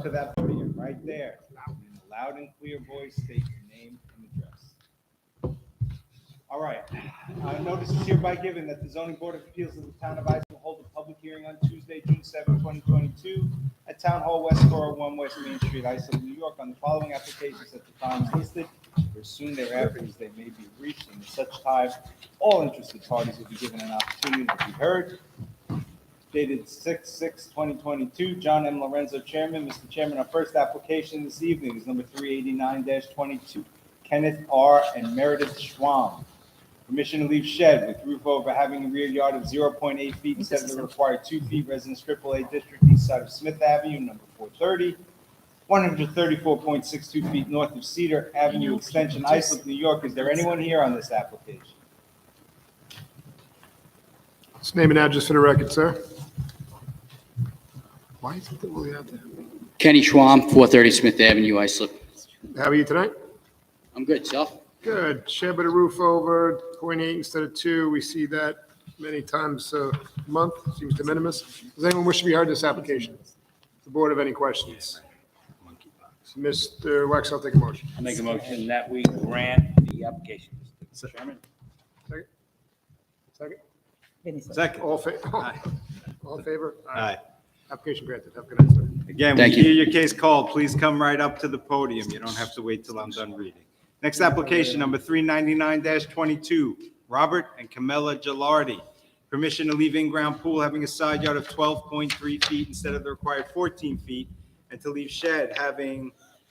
up to that podium, right there. In a loud and clear voice, state your name and address. All right. Notice is hereby given that the Zoning Board of Appeals of the Town of Islip will hold a public hearing on Tuesday, June 7, 2022, at Town Hall West 401 West Main Street, Islip, New York, on the following applications at the times listed, or soon thereafter as they may be reached, and at such time, all interested parties will be given an opportunity to be heard. Dated 6/6/2022, John M. Lorenzo, Chairman. Mr. Chairman, our first application this evening is number 389-22, Kenneth R. and Meredith Schwam. Permission to leave shed with roof over having a rear yard of 0.8 feet instead of the required 2 feet. Residence AAA District, east side of Smith Avenue, number 430. 134.62 feet north of Cedar Avenue Extension, Islip, New York. Is there anyone here on this application? Just name and address for the record, sir. Why is it that we have there? Kenny Schwam, 430 Smith Avenue, Islip. How are you tonight? I'm good, self? Good. Shed with a roof over, 0.8 instead of 2. We see that many times a month. Seems de minimis. Does anyone wish to be heard in this application? The board have any questions? Mr. Wex, I'll take a motion. I make a motion that we grant the application. Mr. Chairman. Second? Second? Second. All in favor? Aye. Application granted. Have a good night, sir. Again, Thank when you. you hear your case called, please come right up to the podium. You don't have to wait till I'm done reading. Next application, number 399-22, Robert and Camilla Gilardi. Permission to leave in-ground pool having a side yard of 12.3 feet instead of the required 14 feet, and to leave shed having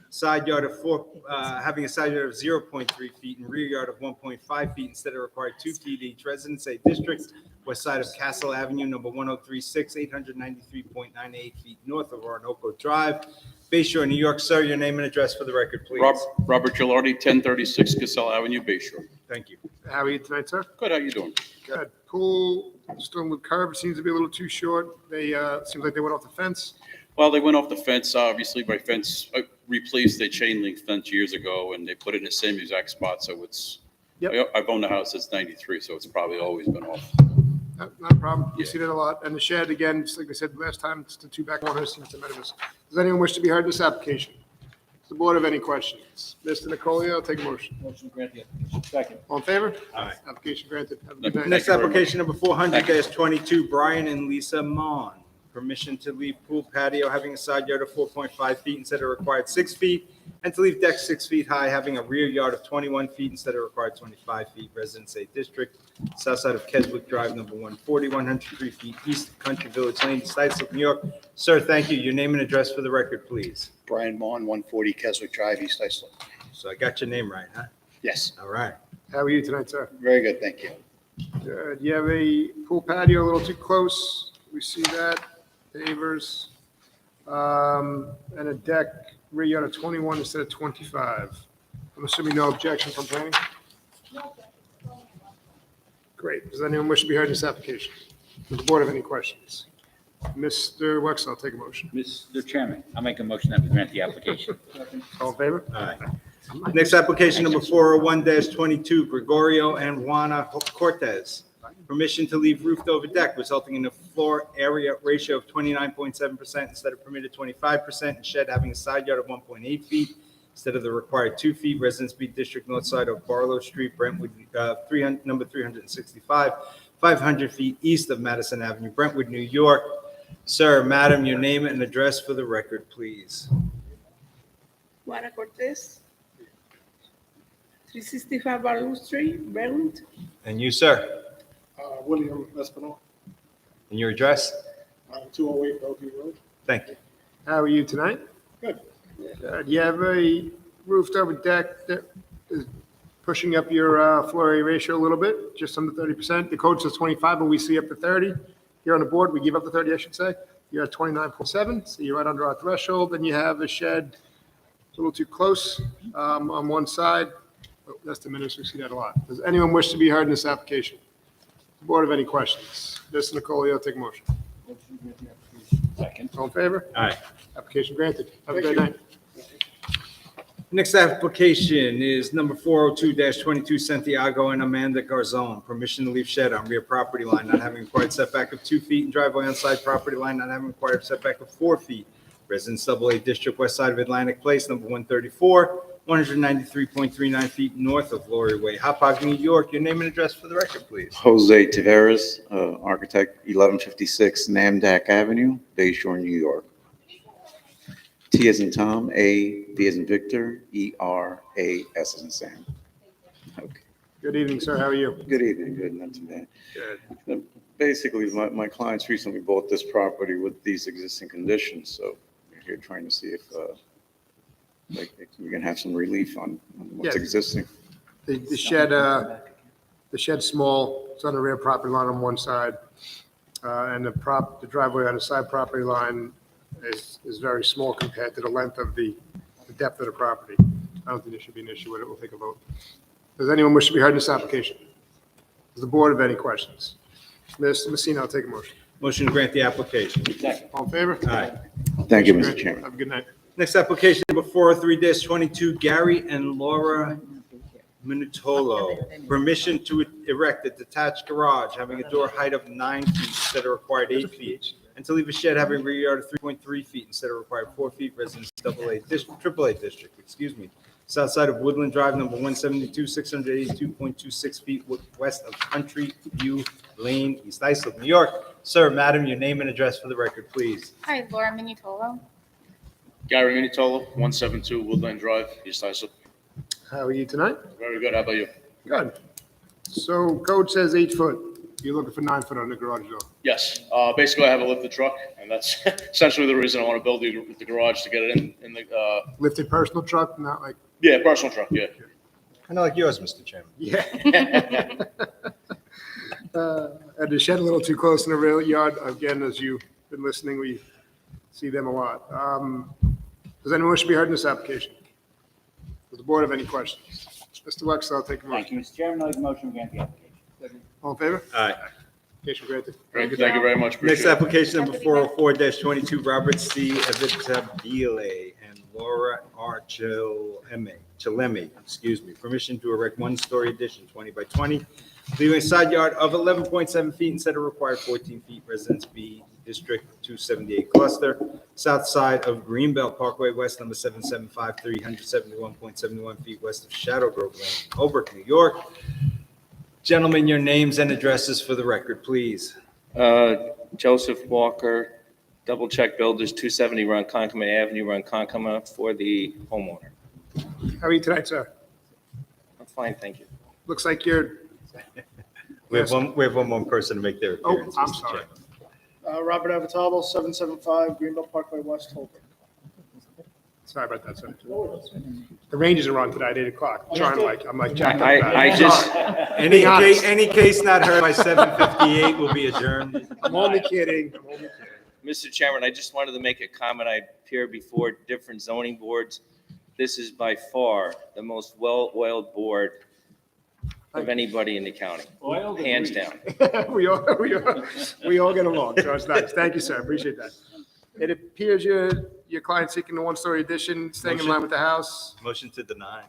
a side yard of 0.3 feet and rear yard of 1.5 feet instead of required 2 feet each. Residence A District, west side of Castle Avenue, number 1036, 893.98 feet north of Orinoco Drive, Bay Shore, New York. Sir, your name and address for the record, please. Robert Gilardi, 1036 Casella Avenue, Bay Shore. Thank you. How are you tonight, sir? Good, how you doing? Good. Pool, stone with curb seems to be a little too short. They, seems like they went off the fence. Well, they went off the fence, obviously, my fence, I replaced their chain link fence years ago, and they put it in the same exact spot, so it's, Yep. I've owned the house since 93, so it's probably always been off. Not a problem. You Yeah. see that a lot. And the shed, again, just like I said last time, it's the two back corners, seems de minimis. Does anyone wish to be heard in this application? Does the board have any questions? Mr. Nicolia, I'll take a motion. Motion to grant the application. Second. All in favor? Aye. Application granted. Have a Thank good night. Next you very application, number 400-22, Brian and Lisa Mon. Permission to leave pool patio having a side yard of 4.5 feet instead of required 6 feet, and to leave deck 6 feet high having a rear yard of 21 feet instead of required 25 feet. Residence A District, south side of Keswick Drive, number 140, 103 feet east of Country Village Lane, Islip, New York. Sir, thank you. Your name and address for the record, please. Brian Mon, 140 Keswick Drive, East Islip. So I got your name right, huh? Yes, All right. How are you tonight, sir? very good, thank you. Good. You have a pool patio a little too close. We see that. Pavers. And a deck rear yard of 21 instead of 25. I'm assuming no objection from planning? Great. Does anyone wish to be heard in this application? Does the board have any questions? Mr. Wex, I'll take a motion. Mr. Chairman, I make a motion that we grant the application. All in favor? All right. Next application, number 401-22, Gregorio and Juana Cortez. Permission to leave roofed over deck resulting in a floor area ratio of 29.7% instead of permitted 25%, and shed having a side yard of 1.8 feet instead of the required 2 feet. Residence B District, north side of Barlow Street, Brentwood, number 365, 500 feet east of Madison Avenue, Brentwood, New York. Sir, madam, your name and address for the record, please. Juana Cortez, 365 Barlow Street, Brentwood. And you, sir, William Espinal, and your address? 208 Bellevue Road. Thank you. How are you tonight? Good. Good. You have a roofed over deck that is pushing up your floor area ratio a little bit, just under 30%. The code says 25, but we see up to 30. Here on the board, we give up to 30, I should say. You're at 29.7, so you're right under our threshold. Then you have a shed a little too close on one side. Oh, that's the minutes, we see that a lot. Does anyone wish to be heard in this application? The board have any questions? Mr. Nicolia, I'll take a motion. Motion to grant the application. Second. All in favor? Aye. Application granted. Have a good night. Next application is number 402-22, Santiago and Amanda Garzon. Permission to leave shed on rear property line, not having required setback of 2 feet, and driveway on side property line, not having required setback of 4 feet. Residence AA District, west side of Atlantic Place, number 134, 193.39 feet north of Laurie Way, Hauppauge, New York. Your name and address for the record, please. Jose Taveras, architect, 1156 Namdak Avenue, Bayshore, New York. T as in Tom, A, V as in Victor, E, R, A, S as in Sam. Okay. Good evening, sir. How are you? Good evening, good, not too bad. Good. Basically, my clients recently bought this property with these existing conditions, so we're here trying to see if like we can have some relief on what's Yeah. existing. The shed's small. It's on the rear property line on one side. And the driveway on the side property line is very small compared to the length of the depth of the property. I don't think there should be an issue with it. We'll take a vote. Does anyone wish to be heard in this application? Does the board have any questions? Mr. Messina, I'll take a motion. Motion to grant the application. All in favor? Aye. Thank you, Mr. Chairman. Have a good night. Next application, number 403-22, Gary and Laura Minutolo. Permission to erect a detached garage having a door height of 9 feet instead of required 8 feet, and to leave a shed having a rear yard of 3.3 feet instead of required 4 feet. Residence AAA District, excuse me. South side of Woodland Drive, number 172, 682.26 feet west of Country View Lane, East Islip, New York. Sir, madam, your name and address for the record, please. Hi, Laura Minutolo. Gary Minitolo, 172 Woodland Drive, East Islip. How are you tonight? Very good. How about you? Good. So code says 8 foot. You're looking for 9 foot on the garage door. Yes. Basically, I have a lifted truck, and that's essentially the reason I want to build the garage to get it in the, Lifted personal truck, not like, yeah, personal truck, yeah. Kind of like yours, Mr. Chairman. yeah. And the shed a little too close in the rear yard. Again, as you've been listening, we see them a lot. Does anyone wish to be heard in this application? Does the board have any questions? Mr. Wexler, I'll take a Thank motion. you, Mr. Chairman. I'd like a motion to grant the application. All in favor? Aye. Application granted. Thank you very much. Next Appreciate it. application, number 404-22, Robert C. Evitabile and Laura R. Chilemi, excuse me, permission to erect one-story addition, 20 by 20, leaving a side yard of 11.7 feet instead of required 14 feet, Residence B, District 278 cluster, south side of Greenbelt Parkway, west number 7753, 171.71 feet west of Shadow Grove Lane, Holbrook, New York. Gentlemen, your names and addresses for the record, please. Joseph Walker, Double Check Builders, 270 Ronkonkoma Avenue, Ronkonkoma, for the homeowner. How are you tonight, sir? I'm fine, thank you. Looks like you're, We have one more person to make their oh, appearance. I'm Mr. sorry. Chairman. Robert Avatalo, 775 Greenbelt Parkway West, Holbrook. Sorry about that, sir. The Rangers are on tonight, 8 o'clock. I'm like jacked up about it. I just, Any honest. case, any case not heard by 7:58 will be adjourned. I'm only kidding. I'm only kidding. Mr. Chairman, I just wanted to make a comment. I appear before different zoning boards. This is by far the most well-oiled board of anybody in the county, hands down. We all get along, so it's nice. Thank you, sir. Appreciate that. It appears your client seeking the one-story addition, staying in line with the house. Motion to deny.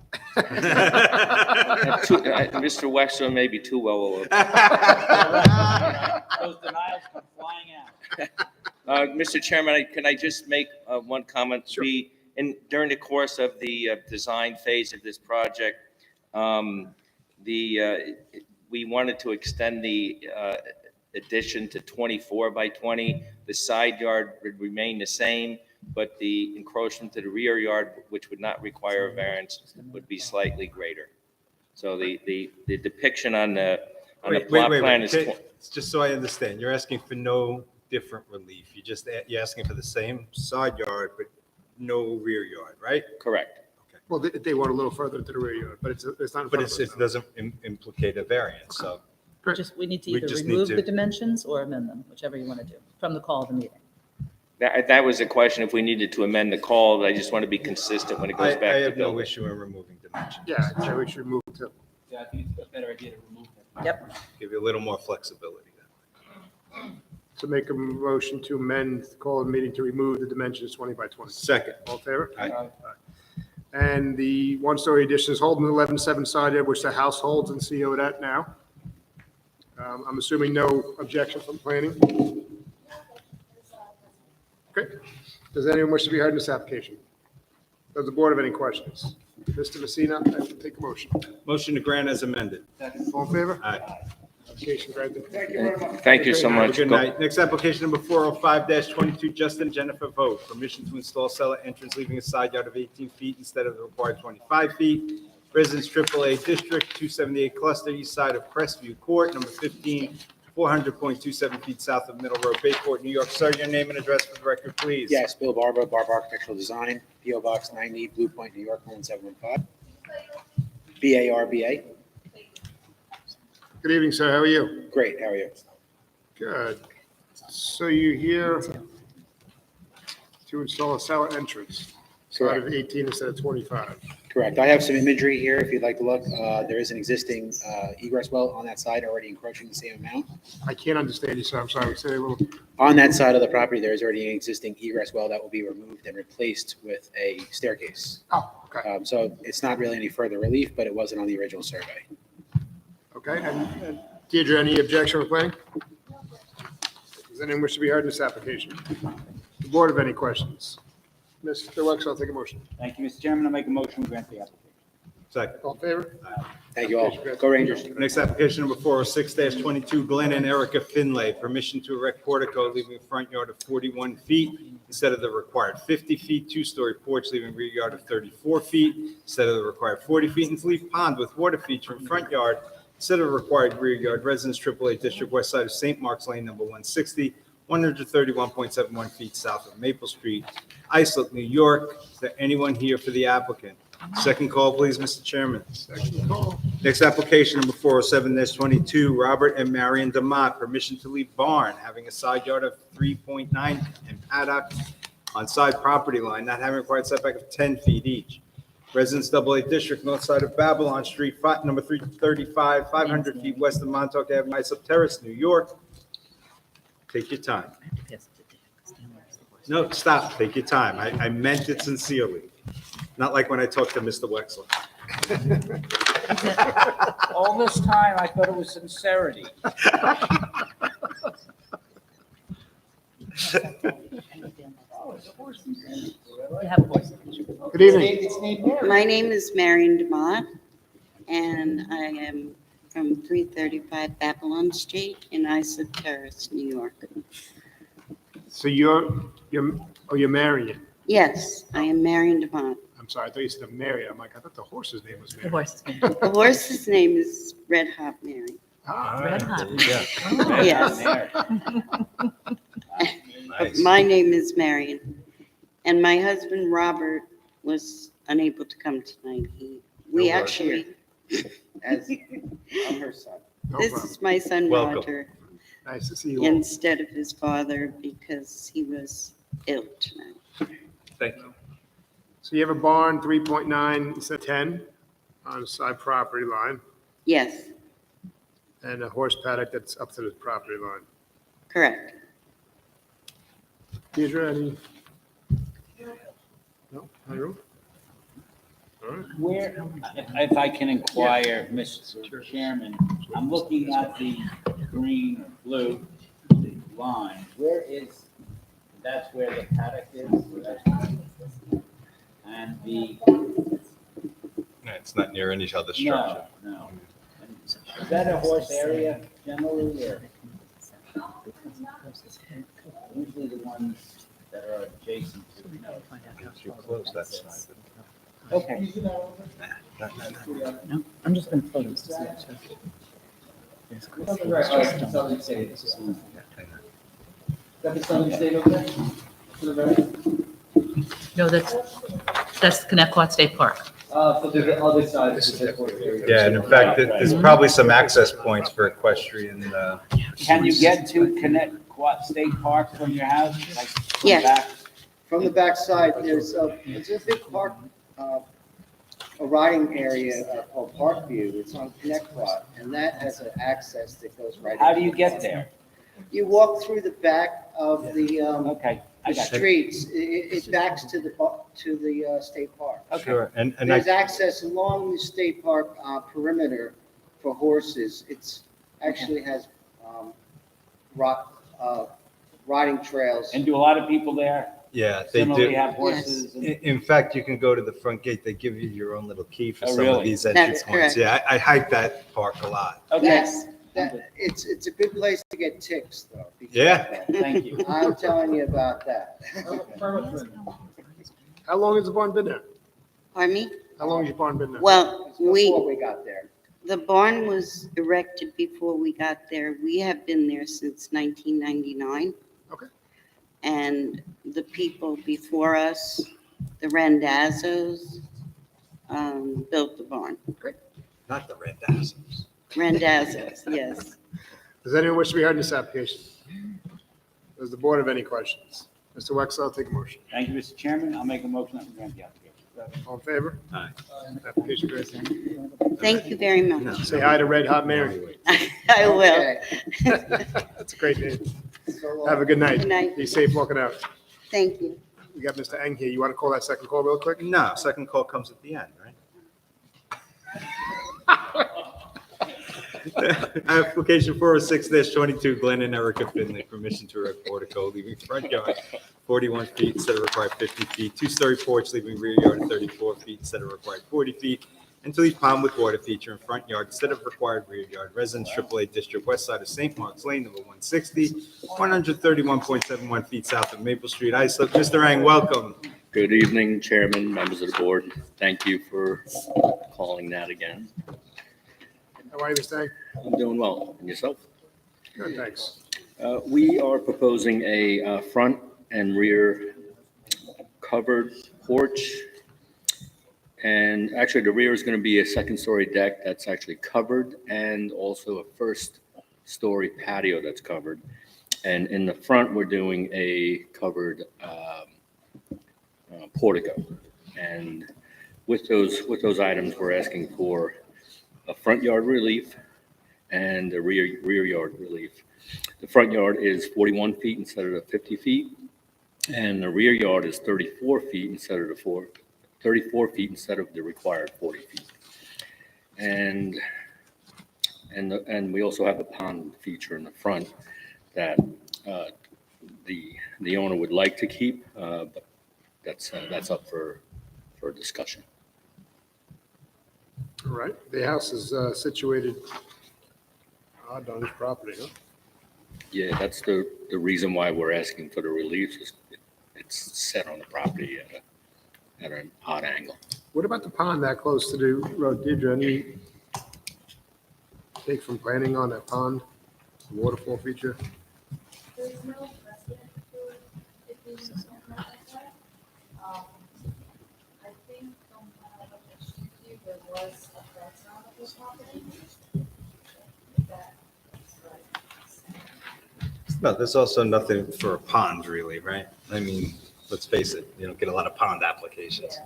Mr. Wexler may be too well-oiled. Those denials come flying out. Mr. Chairman, can I just make one comment? Sure. During the course of the design phase of this project, we wanted to extend the addition to 24 by 20. The side yard would remain the same, but the encroachment to the rear yard, which would not require a variance, would be slightly greater. So the depiction on the plot plan is. Okay, just so I understand, you're asking for no different relief. You're asking for the same side yard, but no rear yard, right? Correct. Well, they want a little further to the rear yard, but it's not. in But front of us, it doesn't implicate a variance, so. We need to We either just need remove to- the dimensions or amend them, whichever you want to do, from the call of the meeting. That was a question if we needed to amend the call. I just want to be consistent when it goes I back to have no building. issue in removing dimensions. Yeah, so we should move to. Yeah, I think it's a better idea to remove them. Yep. Give you a little more flexibility. To make a motion to amend the call of the meeting to remove the dimensions 20 by 20. Second. All in favor? Aye. And the one-story addition is holding the 11.7 side yard, which the house holds, and CO that now. I'm assuming no objection from planning. Okay. Does anyone wish to be heard in this application? Does the board have any questions? Mr. Messina, I will take a motion. Motion to grant as amended. All in favor? Aye. Application granted. Thank you very much. Thank you so Have a much. good Go- night. Next application number 405-22, Justin and Jennifer Vogt. Permission to install cellar entrance leaving a side yard of 18 feet instead of the required 25 feet. Residence AAA District, 278 Cluster, east side of Crestview Court, number 15, 400.27 feet south of Middle Road, Bayport, New York. Sir, your name and address for the record, please. Yes, Bill Barber, Barber Architectural Design, PO Box 90, Blue Point, New York, 1715. BARBA. Good evening, sir. How are you? Great, how are you? Good. So you're here to install a cellar entrance, side of 18 instead of 25. Correct. I have some imagery here if you'd like to look. There is an existing egress well on that side already encroaching the same amount. I can't understand you, sir. I'm sorry. Say a little. On that side of the property, there is already an existing egress well that will be removed and replaced with a staircase. Oh, okay. So it's not really any further relief, but it wasn't on the original survey. Okay. And Deirdre, any objection with planning? Does anyone wish to be heard in this application? The board have any questions? Mr. Wexler, I'll take a motion. Thank you, Mr. Chairman. I'll make a motion to grant the application. Second. All in favor? Thank you all. Go Rangers. Next application number 406-22, Glenn and Erica Finlay. Permission to erect portico leaving a front yard of 41 feet instead of the required 50 feet. Two-story porch leaving rear yard of 34 feet instead of the required 40 feet. And to leave pond with water feature in front yard instead of the required rear yard. Residence AAA District, west side of St. Mark's Lane, number 160, 131.71 feet south of Maple Street, Islip, New York. Is there anyone here for the applicant? Second call, please, Mr. Chairman. Second call. Next application, number 407-22, Robert and Marion Demott, permission to leave barn having a side yard of 3.9 and paddock on side property line, not having required setback of 10 feet each. Residence AA District, north side of Babylon Street, number 335, 500 feet west of Montauk Avenue, Islip Terrace, New York. Take your time. No, stop. Take your time. I meant it sincerely. Not like when I talked to Mr. Wexler. All this time, I thought it was sincerity. You have a voice. Good evening. My name is Marion Demott, and I am from 335 Babylon Street in Islip Terrace, New York. So you're Marion. Yes, I am Marion Demott. I'm sorry, I thought you said Mary. I'm like, I thought the horse's name was The Mary. horse. The horse's name is Red Hot Mary. Ah, Red hot. Yes. But my name is Marion, and my husband Robert was unable to come tonight. We No actually, As I'm her son. no this problem. is my son Welcome. Roger Nice to see you all. instead of his father because he was ill tonight. Thank you. So you have a barn, 3.9 instead of 10 on the side property line, Yes, and a horse paddock that's up to the property line. correct. Deirdre, any? No, no room? All right. Where, if I can inquire, Mr. Chairman, I'm looking at the green, blue line. Where is, that's where the paddock is? And the, It's not near any other structure. no. Is that a horse area generally, or usually the ones that are adjacent to, no? Too close, that's not good. Okay. No, I'm just going to close to see. No, that's Connecticut State Park. For the other side. Yeah, and in fact, there's probably some access points for equestrian. Can you get to Connecticut State Park from your house? Like, from Yes. back? From the backside, there's a big park, a riding area called Parkview. It's on Connecticut, and that has an access that goes right. How do you get there? You walk through the back of the Okay, I got you. streets. It backs to the state park. Sure, and There's access along the state park perimeter for horses. It's actually has riding trails. And do a lot of people there Yeah, they Similarly do. have horses. and- In fact, you can go to the front gate. They give you your own little key for Oh, some really? of these entry That's points. correct. Yeah, I hike that park a lot. Okay, Yes. It's a good place to get ticks, though. Be Yeah. careful. thank you. I'm telling you about that. How long has the barn been there? Pardon me? How long has your barn been there? Well, Before we, we got there. the barn was erected before we got there. We have been there since 1999. Okay. And the people before us, the Randazzos, built the barn. Not the red dazzles. Randazzos, yes. Does anyone wish to be heard in this application? Does the board have any questions? Mr. Wexler, I'll take a motion. Thank you, Mr. Chairman. I'll make a motion that we grant the application. All in favor? Aye. Application granted. Thank you very much. Say hi to Red Hot Mary. I will. Okay. That's a great name. So long. Have a good night. Good night. Be safe walking out. Thank you. We got Mr. Eng here. You want to call that second call real quick? No, second call comes at the end, right? Application 406-22, Glenn and Erica Finley, permission to erect portico, leaving front yard 41 feet instead of required 50 feet, two-story porch, leaving rear yard 34 feet instead of required 40 feet, and to leave pond with water feature in front yard instead of required rear yard. Residence AAA District, west side of St. Mark's Lane, number 160, 131.71 feet south of Maple Street, Islip. Mr. Ang, welcome. Good evening, Chairman, members of the board. Thank you for calling that again. How are you, Mr. Eng? I'm doing well. And yourself? Good, thanks. We are proposing a front and rear covered porch. And actually, the rear is going to be a second-story deck that's actually covered and also a first-story patio that's covered. And in the front, we're doing a covered portico. And with those items, we're asking for a front yard relief and a rear yard relief. The front yard is 41 feet instead of the 50 feet, and the rear yard is 34 feet instead of the 34 feet instead of the required 40 feet. And we also have a pond feature in the front that the owner would like to keep, but that's up for discussion. All right. The house is situated odd on his property, huh? Yeah, that's the reason why we're asking for the relief. Is it's set on the property at an odd angle. What about the pond that close to the road? Deirdre, any take from planning on that pond, waterfall feature? There's no precedent for it being something like that. I think from what I understood, there was a fence around the whole property. That's right. No, there's also nothing for a pond really, right? I mean, let's face it, you don't get a lot of pond applications.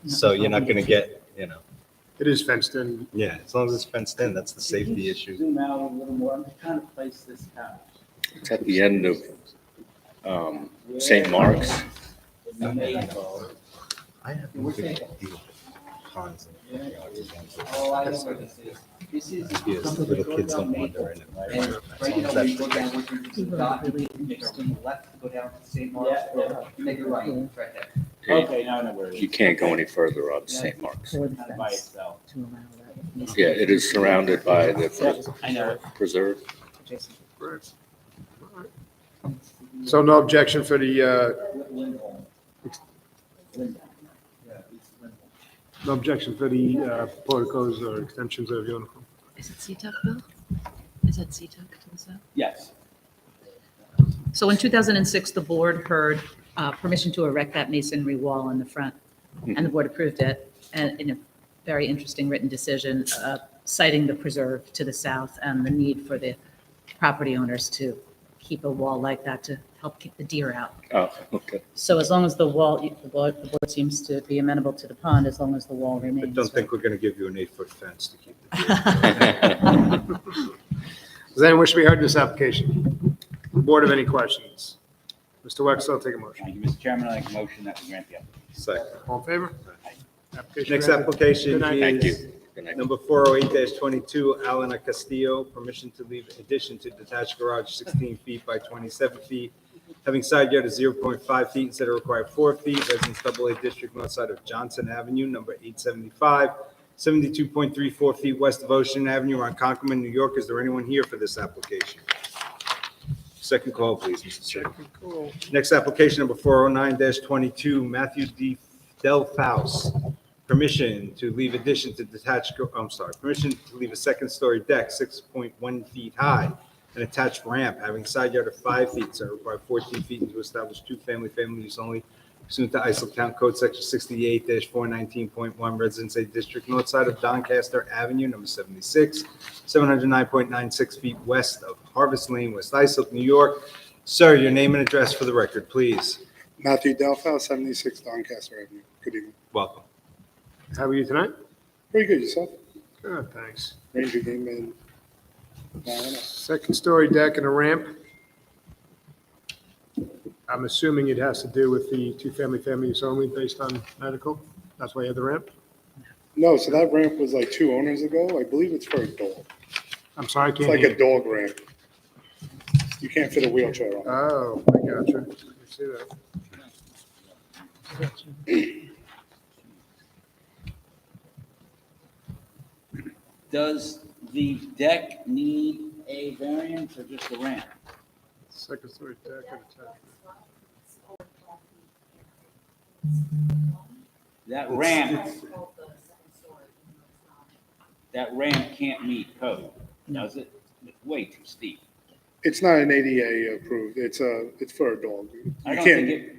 So you're not gonna get, It is fenced in. yeah, as long as it's fenced in, that's the safety issue. Zoom out a little more. I'm just trying to place this house. It's at the end of St. Mark's. I have no big deal with ponds and yards. Oh, I know where this is. This is. Yes, little kids don't wander in it. And right now, we look at what you're He just was dot, really make a interesting. left, go down to St. Mark's, or make a right, it's right there. Okay, now I know where it is. You can't go any further up St. Mark's. For the Kind of by fence itself. to allow that. Yeah, it is surrounded by the I know. preserve. Jason. Right. All right. So no objection for the, Lindholm. Lindholm. Yeah, it's Lindholm. no objection for the porticos or extensions of Unico? Is it CTUC, Bill? Is that CTUC to the south? Yes. So in 2006, the board heard permission to erect that masonry wall in the front, and the board approved it, and in a very interesting written decision, citing the preserve to the south and the need for the property owners to keep a wall like that to help keep the deer out. Oh, okay. So as long as the board seems to be amenable to the pond, as long as the wall I remains. don't think we're gonna give you an 8-foot fence to keep the Does anyone wish to be heard in this application? The board have any questions? Mr. Wexler, I'll take a motion. Thank you, Mr. Chairman. I make a motion that we grant the application. second. All in favor? Application Next granted. application Good night. Thank you. is Good night. number 408-22, Alana Castillo, permission to leave addition to detached garage 16 feet by 27 feet having side yard of 0.5 feet instead of required 4 feet. Residence AA District, north side of Johnson Avenue, number 875, 72.34 feet west of Ocean Avenue, Ronkonkoma, New York. Is there anyone here for this application? Second call, please, Mr. Chairman. Cool. Next application, number 409-22, Matthew D. Delfaus. Permission to leave addition to permission to leave a second-story deck, 6.1 feet high, an attached ramp having side yard of 5 feet, so require 14 feet, and to establish two-family use only pursuant to Islip Town Code Section 68-419.1, Residence A District, north side of Doncaster Avenue, number 76, 709.96 feet west of Harvest Lane, West Islip, New York. Sir, your name and address for the record, please. Matthew Delphau, 76 Doncaster Avenue. Good evening. Welcome. How are you tonight? Pretty good, yourself? Good, thanks. Ranger game and Second story deck and a ramp. I'm assuming it has to do with the two-family use only based on medical. That's why you have the ramp? no, so that ramp was like 2 owners ago. I believe it's for a dog. I'm sorry, I It's can't like hear a you. dog ramp. You can't fit a wheelchair on. Oh, I gotcha. I see that. Does the deck need a variance or just a ramp? Second story deck and attachment. That ramp can't meet code, does it? It's way too steep. It's not an ADA approved. It's for a dog. I You don't can't. think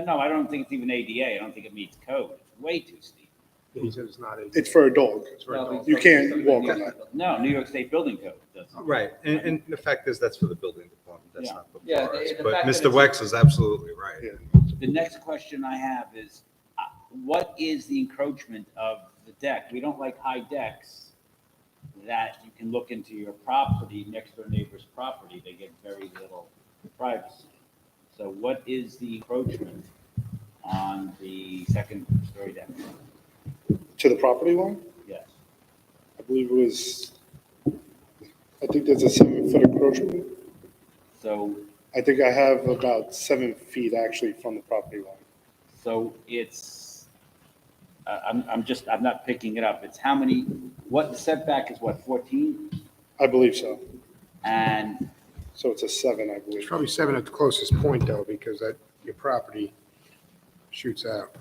no, I don't think it's even ADA. I don't think it meets code. It's way too steep. He said it's not. It's for a dog. Well, You can't walk on that. No, New York State Building Code does. Right, and the fact is, that's for the building department, that's Yeah. not before Yeah, us. the But fact that Mr. it's- Wex is absolutely right. The next question I have is, what is the encroachment of the deck? We don't like high decks that you can look into your property, next door neighbor's property. They get very little privacy. So what is the encroachment on the second story deck? To the property line? Yes. I believe it was, I think there's a 7-foot encroachment. So, I think I have about 7 feet actually from the property line. so it's, I'm not picking it up. It's how many, what setback is what, 14? I believe so. And So it's a 7, I It's believe. probably 7 at the closest point though, because that, your property shoots out.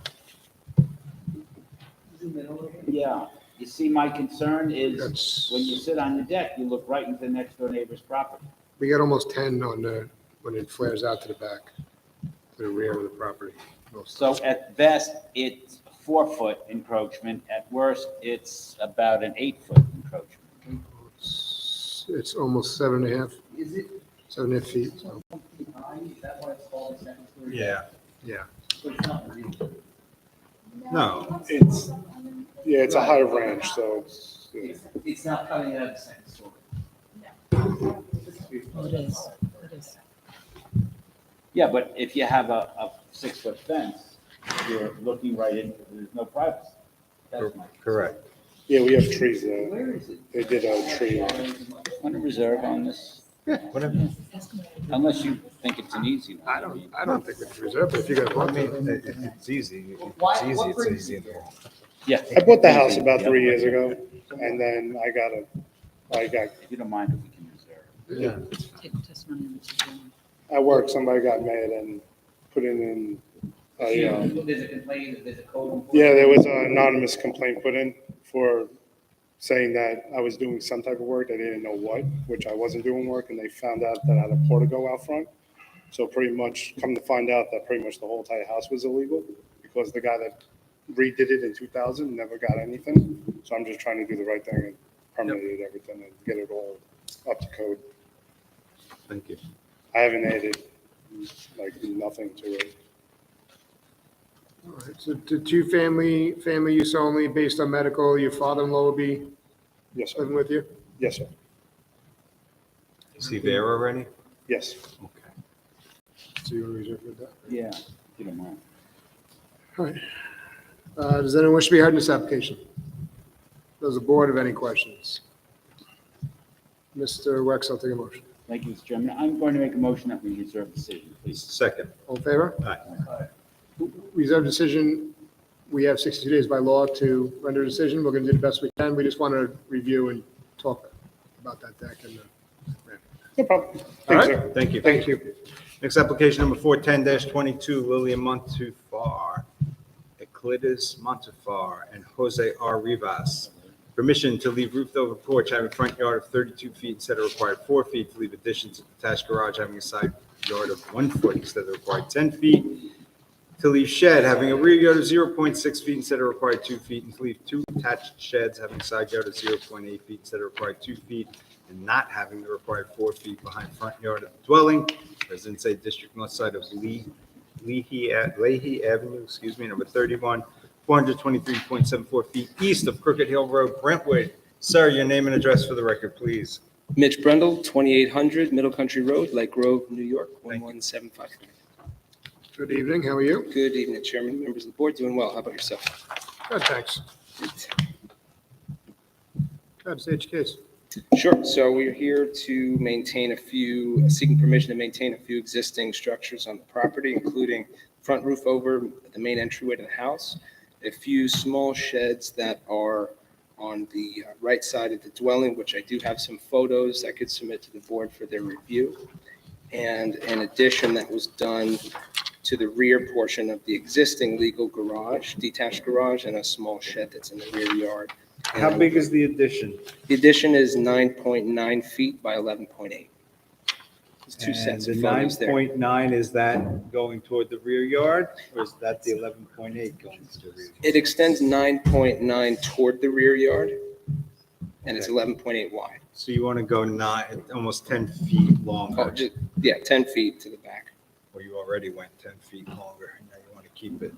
yeah, you see, my concern is when you sit on the deck, you look right into the next door neighbor's property. We got almost 10 on the, when it flares out to the back, to the rear of the property. So at best, it's a 4-foot encroachment. At worst, it's about an 8-foot encroachment. It's almost 7.5, Is it 7.5 feet. So. high? Is that why it's called a second story? Yeah, Yeah. So it's not real. no, It's a high ranch, so it's, It's not coming out of the second story. Oh, it is. It is. Yeah, but if you have a 6-foot fence, you're looking right into, there's no privacy. That's my. correct. yeah, we have trees there. Where is it? They did a tree line. Want to reserve on this? Yeah, whatever. Unless you think it's an easy one. I don't think it's reserved, but if you guys I want mean, to. it's easy, Why- it's what easy, brings it's easy. you Yeah. I bought the house about 3 years ago, and then I got, If you don't mind, if we can reserve. Yeah. Take testimony on this again. at work, somebody got mad and put it in, There's a complaint, there's a code. yeah, there was an anonymous complaint put in for saying that I was doing some type of work, they didn't know what, which I wasn't doing work, and they found out that I had a portico out front. So pretty much, come to find out that pretty much the whole entire house was illegal, because the guy that redid it in 2000 never got anything. So I'm just trying to do the right thing and permitted everything and get it all up to code. Thank you. I haven't added like nothing to it. All right, so the two-family use only based on medical, your father-in-law will be Yes, sir. living with you? Yes, sir. Is he there already? Yes. Okay. So you're reserved with that? Yeah, if you don't mind. All right. Does anyone wish to be heard in this application? Does the board have any questions? Mr. Wex, I'll take a motion. Thank you, Mr. Chairman. I'm going to make a motion that we reserve decision, please. Second. All in favor? Aye. Reserve decision, we have 62 days by law to render a decision. We're going to do the best we can. We just want to review and talk about that deck and No problem. All Thank right. you, sir. Thank you. Thank you. Next application number 410-22, Lilian Montufar, Euclides Montufar, and Jose R. Rivas. Permission to leave roofed over porch having front yard of 32 feet instead of required 4 feet, to leave addition to detached garage having a side yard of 1 foot instead of required 10 feet, to leave shed having a rear yard of 0.6 feet instead of required 2 feet, and to leave 2 attached sheds having side yard of 0.8 feet instead of required 2 feet, and not having the required 4 feet behind front yard of the dwelling. Residents A District north side of Leahy Avenue, number 31, 423.74 feet east of Crooked Hill Road, Brentwood. Sir, your name and address for the record, please. Mitch Brendel, 2800 Middle Country Road, Lake Grove, New York, 11755. Good evening. How are you? Good evening, Chairman, members of the board. Doing well. How about yourself? Good, thanks. Good, state your case. Sure. So we're here to seeking permission to maintain a few existing structures on the property, including front roof over the main entryway to the house, a few small sheds that are on the right side of the dwelling, which I do have some photos I could submit to the board for their review, and an addition that was done to the rear portion of the existing legal garage, detached garage, and a small shed that's in the rear yard. How big is the addition? The addition is 9.9 feet by 11.8. There's two sets of photos there. The 9.9, is that going toward the rear yard, or is that the 11.8 going to the rear? It extends 9.9 toward the rear yard, and it's 11.8 wide. So you want to go almost 10 feet longer? Yeah, 10 feet to the back. Or you already went 10 feet longer, and now you want to keep it?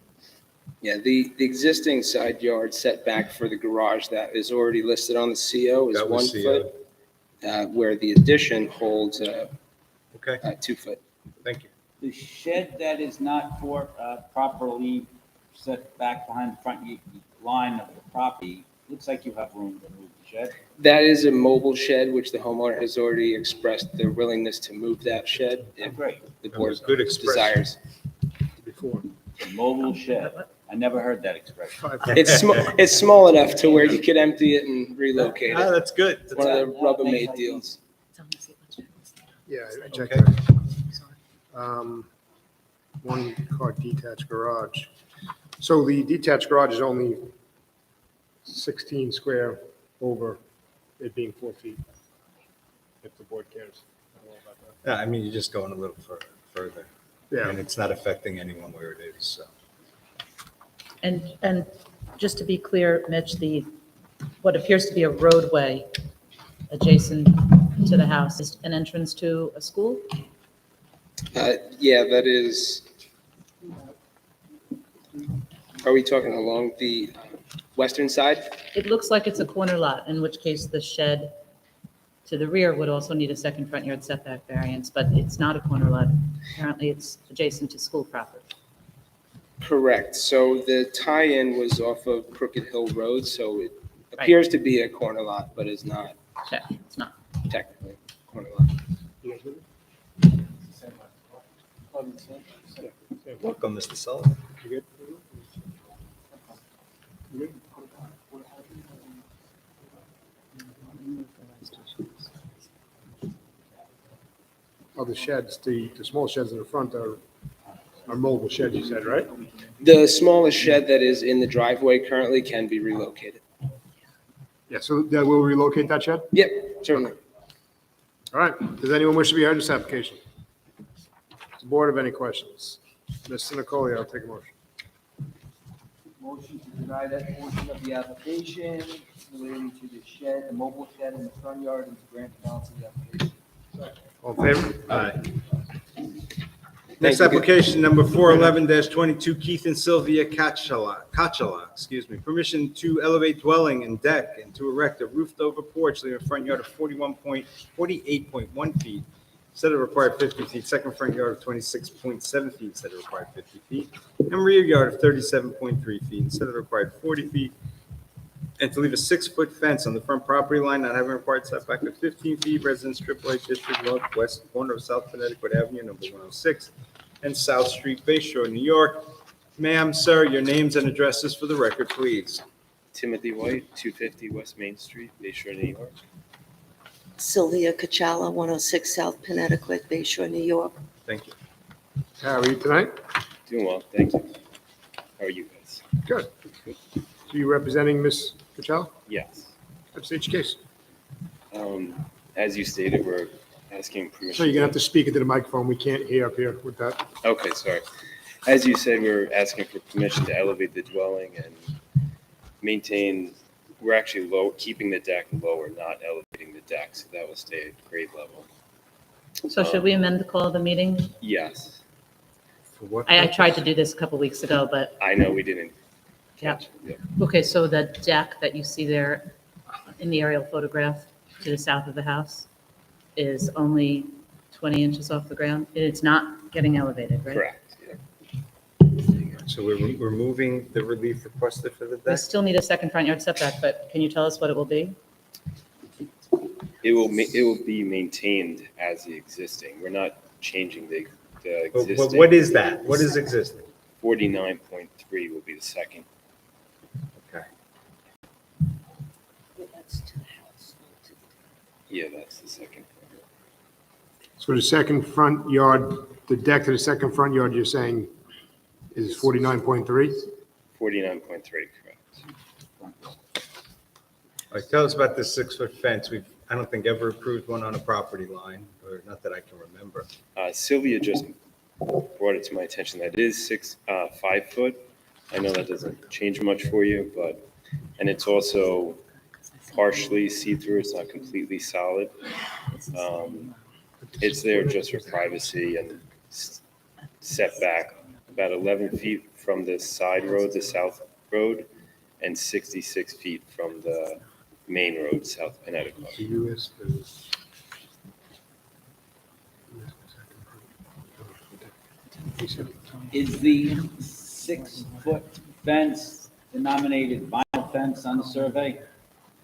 Yeah, the existing side yard setback for the garage that is already listed on the CO is That 1 was foot, where the addition holds 2 foot. Thank you. The shed that is not properly set back behind the front line of the property, looks like you have room to move the shed. That is a mobile shed, which the homeowner has already expressed their willingness to move that shed if Great. the board good expression. desires. Before. A mobile shed. I never heard that expression. It's small enough to where you could empty it and relocate it. That's good. It's one of the Rubbermaid deals. Yeah, I checked Okay. that. 1-car detached garage. So the detached garage is only 16 square over it being 4 feet, if the board cares. I don't know about that. Yeah, I mean, you're just going a little further. Yeah. And it's not affecting anyone where it is, so. And just to be clear, Mitch, what appears to be a roadway adjacent to the house is an entrance to a school? Yeah, that is. Are we talking along the western side? It looks like it's a corner lot, in which case the shed to the rear would also need a second front yard setback variance, but it's not a corner lot. Apparently, it's adjacent to school property. Correct. So the tie-in was off of Crooked Hill Road, so it appears to be a corner lot, but is not Okay, it's not. technically a corner lot. Welcome, Mr. Sullivan. You good? Oh, the sheds, the small sheds in the front are mobile sheds, you said, right? The smallest shed that is in the driveway currently can be relocated. Yeah, so we'll relocate that shed? Yep, certainly. All right. Does anyone wish to be heard in this application? Does the board have any questions? Mr. Nicole, I'll take a motion. Motion to deny that portion of the application relating to the shed, the mobile shed in the front yard, and to grant the balance of the application. All in favor? Aye. Next application, number 411-22, Keith and Sylvia Kachala, permission to elevate dwelling and deck and to erect a roofed-over porch leaving a front yard of 48.1 feet instead of required 50 feet, second front yard of 26.7 feet instead of required 50 feet, and rear yard of 37.3 feet instead of required 40 feet, And to leave a 6-foot fence on the front property line, not having required setback of 15 feet, Residence Strip Light District, northwest corner of South Connecticut Avenue, number 106, and South Street, Bay Shore, New York. Ma'am, sir, your names and addresses for the record, please. Timothy White, 250 West Main Street, Bay Shore, New York. Sylvia Kachala, 106 South Connecticut, Bay Shore, New York. Thank you. How are you tonight? Doing well, thank you. How are you guys? Good. So you representing Ms. Patel? Yes. Let's state your case. As you stated, we're asking permission. So you're gonna have to speak into the microphone. We can't hear up here with that. Okay, sorry. As you said, we're asking for permission to elevate the dwelling and maintain, we're actually keeping the deck lower, not elevating the deck, so that will stay at grade level. So should we amend the call of the meeting? Yes, For what? I tried to do this a couple weeks ago, but, I know we didn't. yeah. Yeah. Okay, so the deck that you see there in the aerial photograph to the south of the house is only 20 inches off the ground? It's not getting elevated, right? Correct, yeah. So we're removing the relief requested for the We deck? still need a second front yard setback, but can you tell us what it will be? It will be maintained as the existing. We're not changing the But existing. what is that? What is existing? 49.3 will be the second. Okay. That's to the house. Yeah, that's the second. So the second front yard, the deck to the second front yard, you're saying is 49.3? 49.3, correct. All right, tell us about this 6-foot fence. I don't think ever approved one on a property line, or not that I can remember. Sylvia just brought it to my attention that it is 5 foot. I know that doesn't change much for you, and it's also partially see-through. It's not completely solid. It's there just for privacy and setback, about 11 feet from the side road, the south road, and 66 feet from the main road, South Connecticut. Is the 6-foot fence denominated vinyl fence on the survey?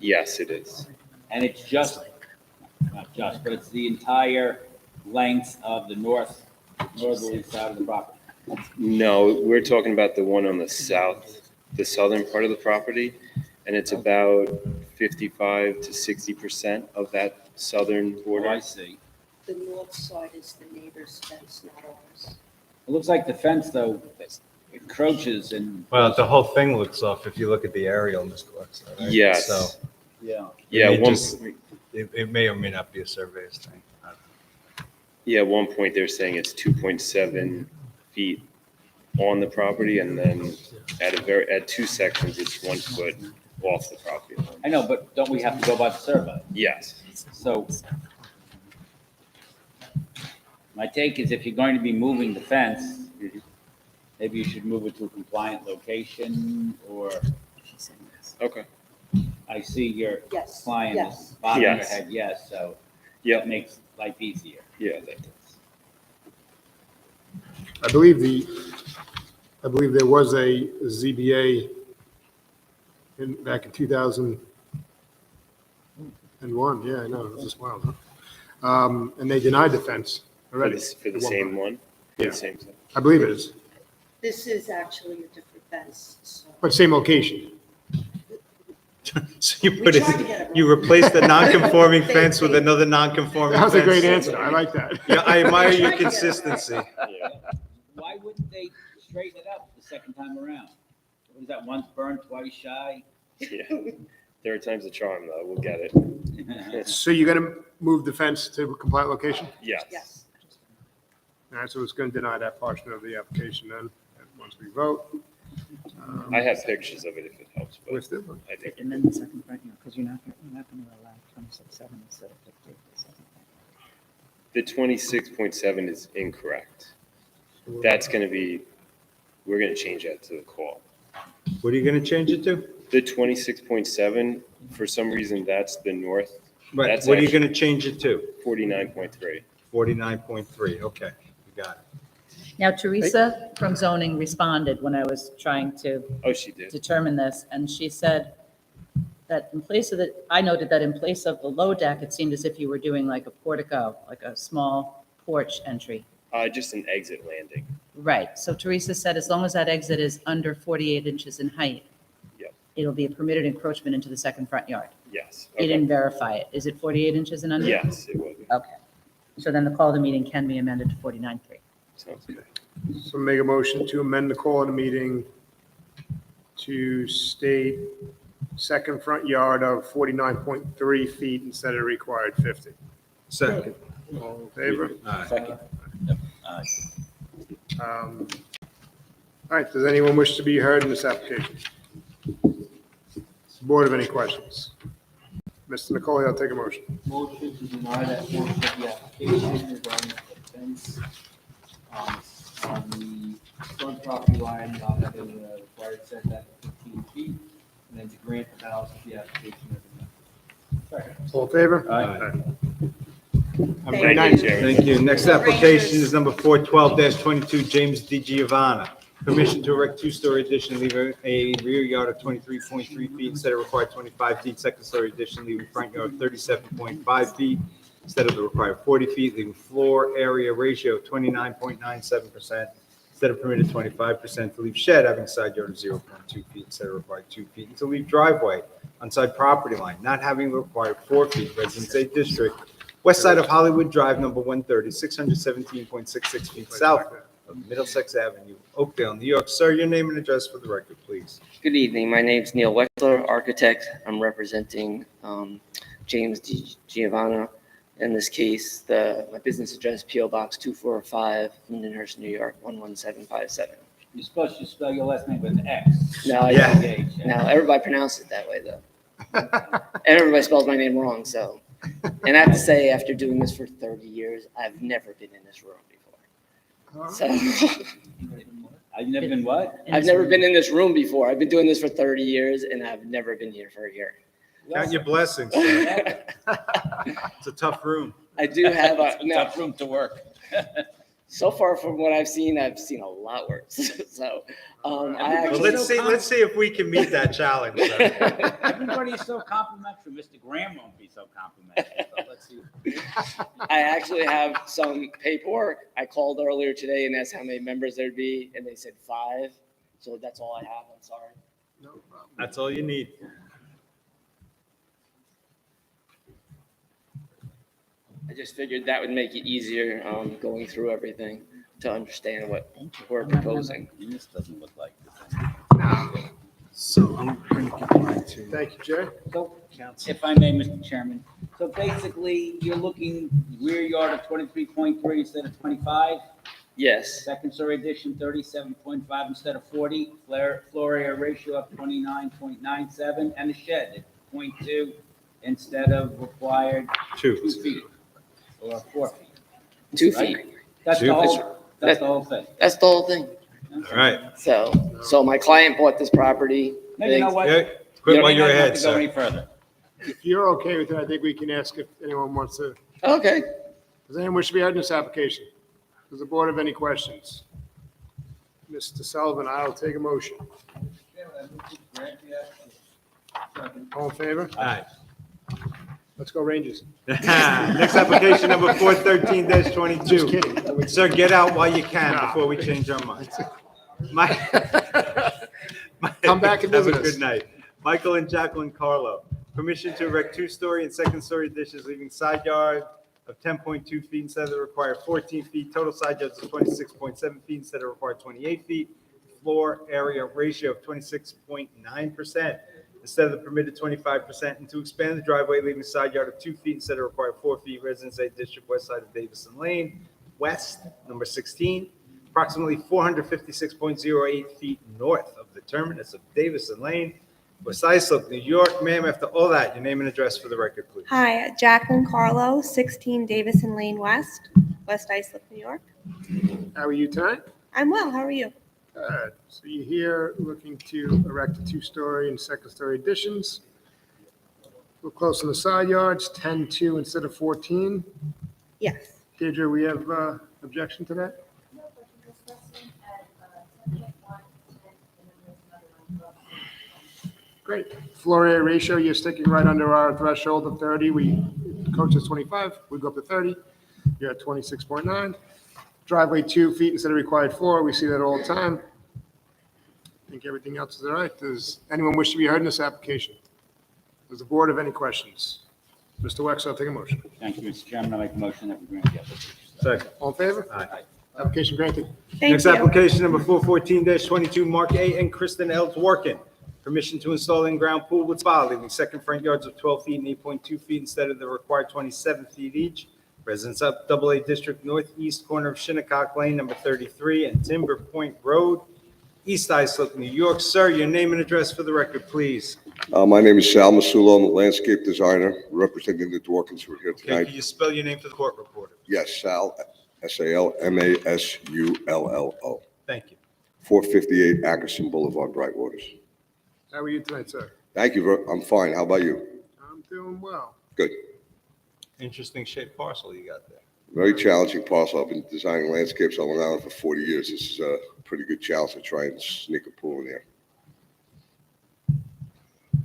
Yes, it is. And it's not just, but it's the entire length of the northerly side of the property? No, we're talking about the one on the southern part of the property, and it's about 55 to 60% of that southern border. Oh, I see. The north side is the neighbor's fence, not ours. It looks like the fence, though, encroaches and. Well, the whole thing looks off if you look at the aerial, Mr. Wexler, right? Yes. So Yeah. Yeah, it may or may not be a surveyor's thing. I don't know. Yeah, at one point they're saying it's 2.7 feet on the property, and then at 2 sections, it's 1 foot off the property line. I know, but don't we have to go by the survey? Yes. So my take is if you're going to be moving the fence, maybe you should move it to a compliant location, or Okay. I see your Yes, client yes. is bobbing her Yes. head yes, so Yep. that makes life easier. Yeah, that does. I believe there was a ZBA back in 2001. Yeah, I know, it was just wild, huh? And they denied the fence already. For the same one? For Yeah. the same thing? I believe it is, This is actually a different fence, so. but same location. So you We put tried to get it, it you right. replaced the non-conforming fence with another non-conforming That fence. was a great answer. I like that. Yeah, I admire your Tried to get it right. consistency. Yeah. Why wouldn't they straighten it up the second time around? Was that once burned, twice shy? Yeah. There are times of charm, though. We'll get it. So you're gonna move the fence to a compliant location? Yes. Yes. All right, so it's gonna deny that portion of the application then, once we vote. I have pictures of it if it helps, but Where's the- I think. And then the second front yard, because you're not going to allow 26.7 instead of 50. The 26.7 is incorrect. That's going to be, we're going to change that to the call. What are you gonna change it to? The 26.7, for some reason, that's the north. Right, That's what are you actually- gonna change it to? 49.3. 49.3, okay, you got it. Now, Teresa from zoning responded when I was trying to Oh, she did. determine this, and she said that in place of the, I noted that in place of the low deck, it seemed as if you were doing like a portico, like a small porch entry. Just an exit landing. Right. So Teresa said as long as that exit is under 48 inches in height, Yep. it'll be a permitted encroachment into the second front yard. Yes. You Okay. didn't verify it. Is it 48 inches and under? Yes, it will be. Okay. So then the call of the meeting can be amended to 49.3. Sounds good. So make a motion to amend the call of the meeting to state second front yard of 49.3 feet instead of required 50. Second. All in favor? Second. All right, does anyone wish to be heard in this application? Board have any questions? Mr. Nicole, I'll take a motion. Motion to deny that portion of the application regarding the fence on the front property line, not having the required setback of 15 feet, and then to grant the balance of the application as amended. All in favor? Aye. Thank you, Thank you. Next application is number 412-22, James Di Giovanna. Permission to erect two-story addition, leaving a rear yard of 23.3 feet instead of required 25 feet. Second-story addition, leaving front yard 37.5 feet instead of the required 40 feet, leaving floor area ratio of 29.97% instead of permitted 25%, to leave shed having side yard of 0.2 feet instead of required 2 feet, and to leave driveway on side property line, not having the required 4 feet, Residence A District, west side of Hollywood Drive, number 130, 617.66 feet south of Middlesex Avenue, Oakdale, New York. Sir, your name and address for the record, please. Good evening. My name's Neil Wexler, architect. I'm representing James Di Giovanna. In this case, my business address, P.O. Box 245, Lindenhurst, New York, 11757. You're supposed to spell your last name with an X. No, Yeah. no, everybody pronounces it that way, though. And everybody spells my name wrong, so. And I have to say, after doing this for 30 years, I've never been in this room before. So. I've never been what? I've never been in this room before. I've been doing this for 30 years, and I've never been here for a year. Count your blessings, sir. It's a tough room. I do have a Tough room to work. So far from what I've seen a lot worse. So, I actually. Well, let's see if we can meet that challenge, sir. Everybody is so complimentary. Mr. Graham won't be so complimentary. So let's see. I actually have some paperwork. I called earlier today and asked how many members there'd be, and they said 5. So that's all I have. I'm sorry. No problem. That's all you need. I just figured that would make it easier going through everything to understand what we're proposing. This doesn't look like So I'm going to get back to. Thank you, Jay. So, if I may, Mr. Chairman, so basically, you're looking rear yard of 23.3 instead of 25? Yes. Second story addition, 37.5 instead of 40, floor area ratio of 29.97, and a shed at 0.2 instead of required 2 feet or 4 feet. 2 Right? feet. That's the 2 whole, feet. that's the whole thing. That's the whole thing. All right. So my client bought this property. No, you know what? Yeah, quit while you're You don't ahead, have to go sir. any further. If you're okay with it, I think we can ask if anyone wants to. Okay. Does anyone wish to be heard in this application? Does the board have any questions? Mr. Sullivan, I'll take a motion. All in favor? All right. Let's go Rangers. Next application, number 413-22. Just kidding. Sir, get out while you can No. before we change our minds. Come back and visit Have a us. good night. Michael and Jacqueline Carlo. Permission to erect 2-story and second-story additions, leaving side yard of 10.2 feet instead of the required 14 feet. Total side yards of 26.7 feet instead of required 28 feet. Floor area ratio of 26.9% instead of the permitted 25%. And to expand the driveway, leaving side yard of 2 feet instead of required 4 feet. Residence A District, west side of Davison Lane, west, number 16. Approximately 456.08 feet north of the terminus of Davison Lane, West Islip, New York. Ma'am, after all that, your name and address for the record, please. Hi, Jacqueline Carlo, 16 Davison Lane West, West Islip, New York. How are you tonight? I'm well. How are you? Good. So you're here looking to erect a 2-story and second-story additions. We're close on the side yards, 10-2 instead of 14. Yes. Deirdre, we have objection to that? Great. Floor area ratio, you're sticking right under our threshold of 30. Coach is 25, we go up to 30. You're at 26.9. Driveway 2 feet instead of required 4. We see that all the time. I think everything else is all right. Does anyone wish to be heard in this application? Does the board have any questions? Mr. Wex, I'll take a motion. Thank you, Mr. Chairman. I make a motion that we grant the application. Second. All in favor? Aye. Application granted. Next application, number 414-22, Mark A. and Kristen L. Dworkin. Permission to install in-ground pool with spa, leaving second front yards of 12 feet and 8.2 feet instead of the required 27 feet each. Residence up AA District Northeast corner of Shinnecock Lane, number 33, and Timber Point Road, East Islip, New York. Sir, your name and address for the record, please. My name is Sal Masulo. I'm a landscape designer representing the Dworkins who are here Okay, tonight. can you spell your name for the court reporter? Yes, Sal, Salmasulo. Thank you. 458 Ackerson Boulevard, Brightwaters. How are you tonight, sir? Thank you. I'm fine. How about you? I'm doing well. Good. Interesting shaped parcel you got there. Very challenging parcel. I've been designing landscapes on Long Island for 40 years. This is a pretty good challenge to try and sneak a pool in there.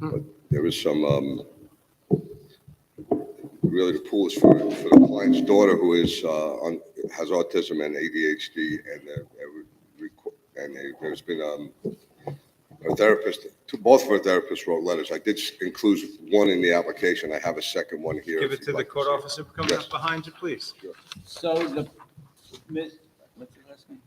But there is some, really the pool is for the client's daughter who is, has autism and ADHD, and there's been a therapist, both of our therapists wrote letters. I did include one in the application. I have a second one here. Give if it to you'd the like court see it. officer coming Yes. up behind you, please. So what's your last name?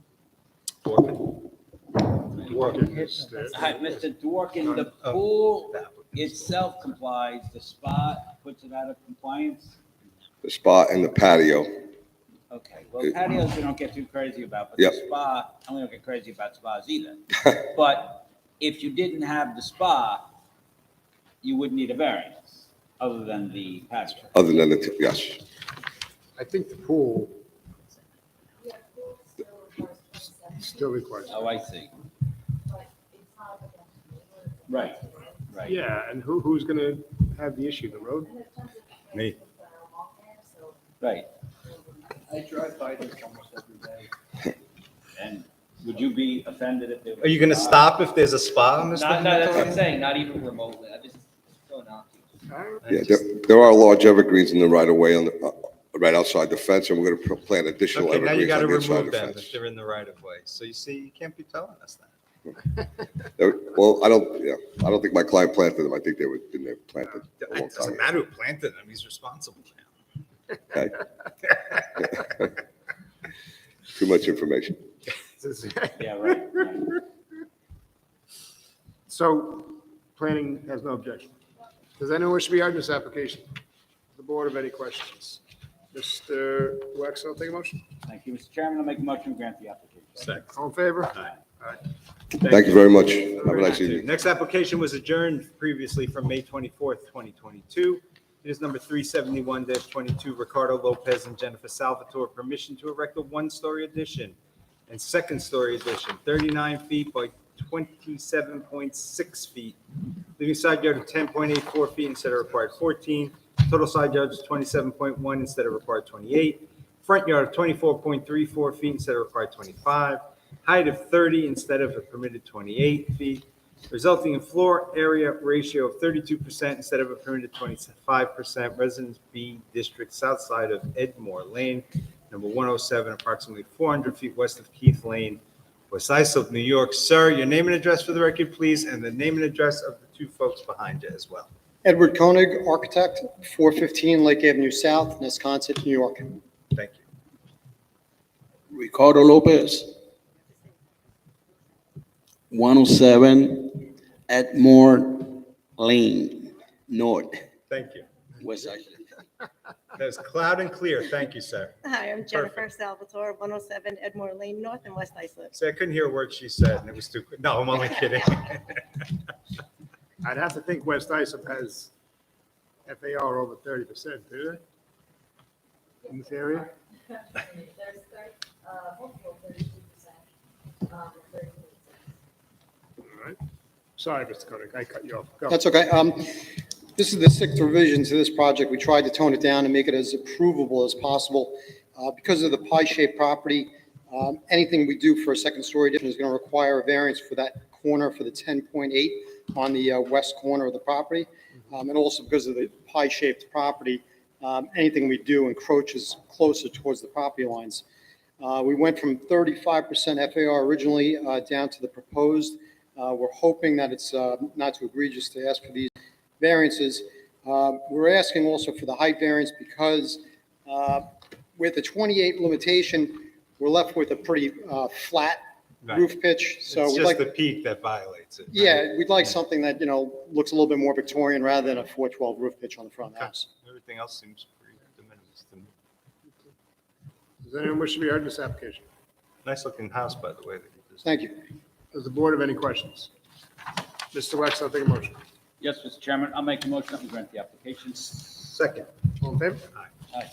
Hi, Mr. Dworkin, the pool itself complies, the spa puts it out of compliance? The spa and the patio. Okay, well, patios we don't get too crazy about, but Yep. the spa, we don't get crazy about spas either. But if you didn't have the spa, you wouldn't need a variance, other than the patio. Other than yes. I think the pool still requires. Oh, I see. Right, right. Yeah, and who's going to have the issue? The road? Me. Right. I drive by this almost every day. And would you be offended if there was? Are you going to stop if there's a spot on this Not, thing? no, that's what I'm saying, not even remotely. I just, so innocuous. Yeah, there are large evergreens in the right of way on the, right outside the fence, and we're going to plant additional Okay, now you evergreens got to on the inside of remove the them fence. if they're in the right of way. So you see, you can't be telling us that. Well, I don't think my client planted them. I think they were been there planted a long It doesn't time. matter who planted them, he's responsible now. Okay. Too much information. Yeah, right. So planning has no objection. Does anyone wish to be heard in this application? The board have any questions? Mr. Wex, I'll take a motion. Thank you, Mr. Chairman. I'll make a motion to grant the application. Second. All in favor? Aye. Aye. Thank you very much. Have a nice evening. Next application was adjourned previously from May 24th, 2022. It is number 371-22, Ricardo Lopez and Jennifer Salvatore, permission to erect a one-story addition and second-story addition, 39 feet by 27.6 feet, leaving side yard of 10.84 feet instead of required 14. Total side yard is 27.1 instead of required 28. Front yard of 24.34 feet instead of required 25. Height of 30 instead of a permitted 28 feet, resulting in floor area ratio of 32% instead of a permitted 25%. Residence B District, south side of Edmore Lane, number 107, approximately 400 feet west of Keith Lane, West Islip, New York. Sir, your name and address for the record, please, and the name and address of the two folks behind you as well. Edward Koenig, architect, 415 Lake Avenue South, Nesconset, New York. Thank you. Ricardo Lopez, 107 Edmore Lane, North. Thank you. West Side. That's loud and clear. Thank you, sir. Hi, I'm Jennifer Salvatore, 107 Edmore Lane North in West Islip. See, I couldn't hear a word she said, and it was too quick. No, I'm only kidding. I'd have to think West Islip has FAR over 30%, do they? In this area? There's multiple 32%. 30%. All right. Sorry, Mr. Koenig, I cut you off. Go. That's okay. This is the sixth revision to this project. We tried to tone it down and make it as approvable as possible. Because of the pie-shaped property, anything we do for a second-story addition is going to require a variance for that corner for the 10.8. on the west corner of the property. And also because of the pie-shaped property, anything we do encroaches closer towards the property lines. We went from 35% FAR originally down to the proposed. We're hoping that it's not too egregious to ask for these variances. We're asking also for the height variance because with the 28 limitation, we're left with a pretty flat roof pitch. So It's we'd just like, the peak that violates it. right? yeah, we'd like something that, looks a little bit more Victorian rather than a 412 roof pitch on the front of the house. Everything else seems pretty de minimis to me. Does anyone wish to be heard in this application? Nice looking house, by the way. that you just- Thank you. Does the board have any questions? Mr. Wexler, I'll take a motion. Yes, Mr. Chairman, I'll make a motion that we grant the application. Second. All in favor? Aye.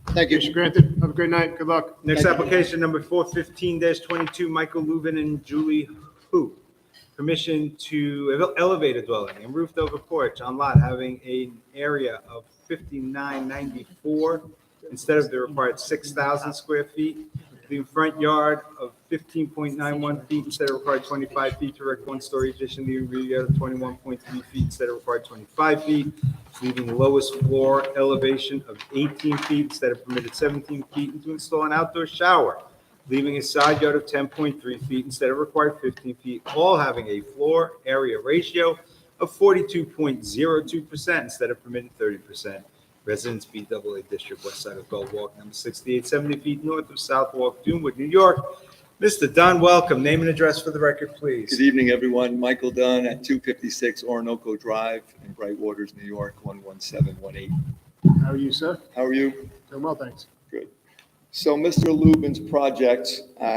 Thank you. Application granted. Have a great night. Good luck. Next Thank you. application, number 415-22, Michael Lubin and Julie Hu. Permission to elevate a dwelling and roofed over porch on lot having an area of 5994 instead of the required 6,000 square feet. The front yard of 15.91 feet instead of required 25 feet to erect one-story addition. The rear yard of 21.3 feet instead of required 25 feet. Leaving lowest floor elevation of 18 feet instead of permitted 17 feet, and to install an outdoor shower. Leaving a side yard of 10.3 feet instead of required 15 feet, all having a floor area ratio of 42.02% instead of permitted 30%. Residence BAA District, west side of Gold Walk, number 68, 70 feet north of South Walk, Dunewood, New York. Mr. Dunn, welcome. Name and address for the record, please. Good evening, everyone. Michael Dunn at 256 Orinoco Drive in Brightwaters, New York, 11718. How are you, sir? How are you? Doing well, thanks. Good. So Mr. Lubin's project,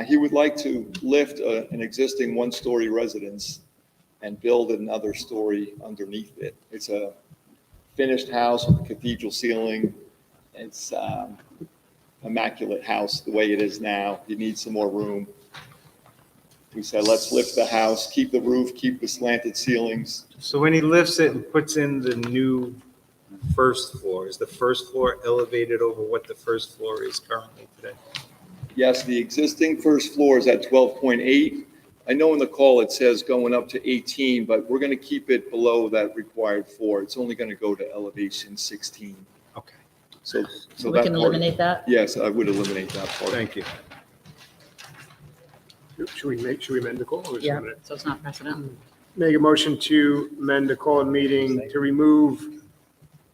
he would like to lift an existing one-story residence and build another story underneath it. It's a finished house with a cathedral ceiling. It's immaculate house the way it is now. You need some more room. We said, let's lift the house, keep the roof, keep the slanted ceilings. So when he lifts it and puts in the new first floor, is the first floor elevated over what the first floor is currently today? Yes, the existing first floor is at 12.8. I know in the call it says going up to 18, but we're going to keep it below that required floor. It's only going to go to elevation 16. Okay. So We that can part- eliminate that? Yes, I would eliminate that part. Thank you. Should we amend the call? or just Yeah, eliminate it? so it's not precedent. Make a motion to amend the call meeting to remove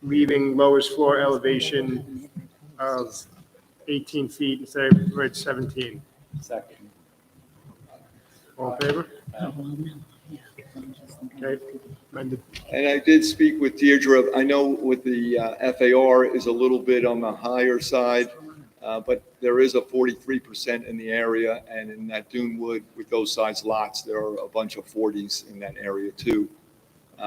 leaving lowest floor elevation of 18 feet instead of 17. Second. All in favor? Okay, amended. And I did speak with Deirdre. I know with the FAR is a little bit on the higher side, but there is a 43% in the area. And in that Dunewood, with those size lots, there are a bunch of 40s in that area too.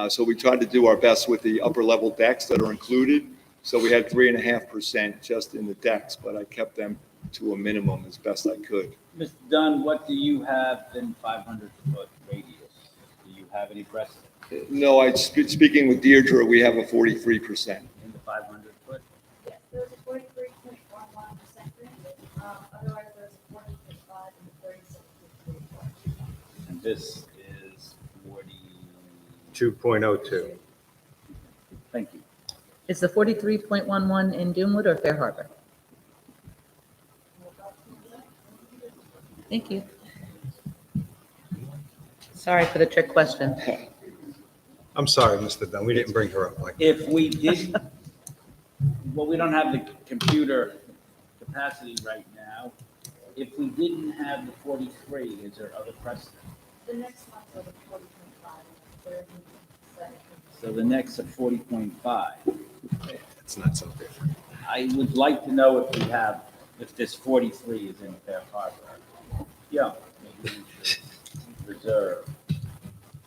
So we tried to do our best with the upper level decks that are included. So we had 3.5% just in the decks, but I kept them to a minimum as best I could. Mr. Dunn, what do you have in 500-foot radius? Do you have any precedent No, speaking with Deirdre, we have a 43%. in the 500-foot? Yes, there's a 43.11% granted, otherwise there's a 40.5 and 36.34. And this is 40. 2.02. Thank you. Is the 43.11 in Dunewood or Fair Harbor? Thank you. Sorry for the trick question. I'm sorry, Mr. Dunn. We didn't bring her up like that. If we did, well, we don't have the computer capacity right now. If we didn't have the 43, is there other precedent? The next one's over 40.5, and the third and second. So the next at 40.5. It's not so different. I would like to know if this 43 is in Fair Harbor. Yeah, maybe we should reserve.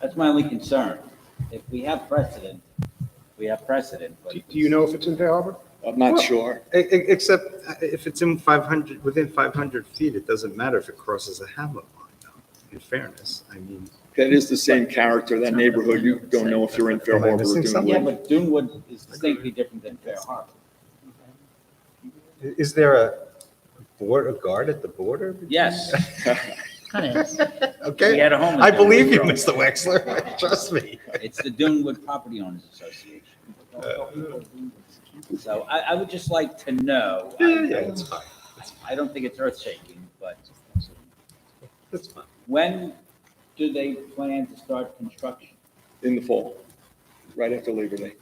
That's my only concern. If we have precedent, we have precedent, but. Do you know if it's in Fair Harbor? I'm not sure. Except if it's in 500, within 500 feet, it doesn't matter if it crosses a hamlet line, though. In fairness, I mean. That is the same character, that neighborhood. You don't know if you're in Fair Am I Harbor or missing something? Yeah, Dunewood. but Dunewood is distinctly different than Fair Harbor. Is there a guard at the border? Yes. Kind of is. We Okay? had a home in I believe you, Dunwood. Mr. Wexler. Trust me. It's the Dunwood Property Owners Association. So I would just like to know. Yeah, it's fine. I don't think it's earth shaking, but That's fine. when do they plan to start construction? In the fall, right after Labor Day.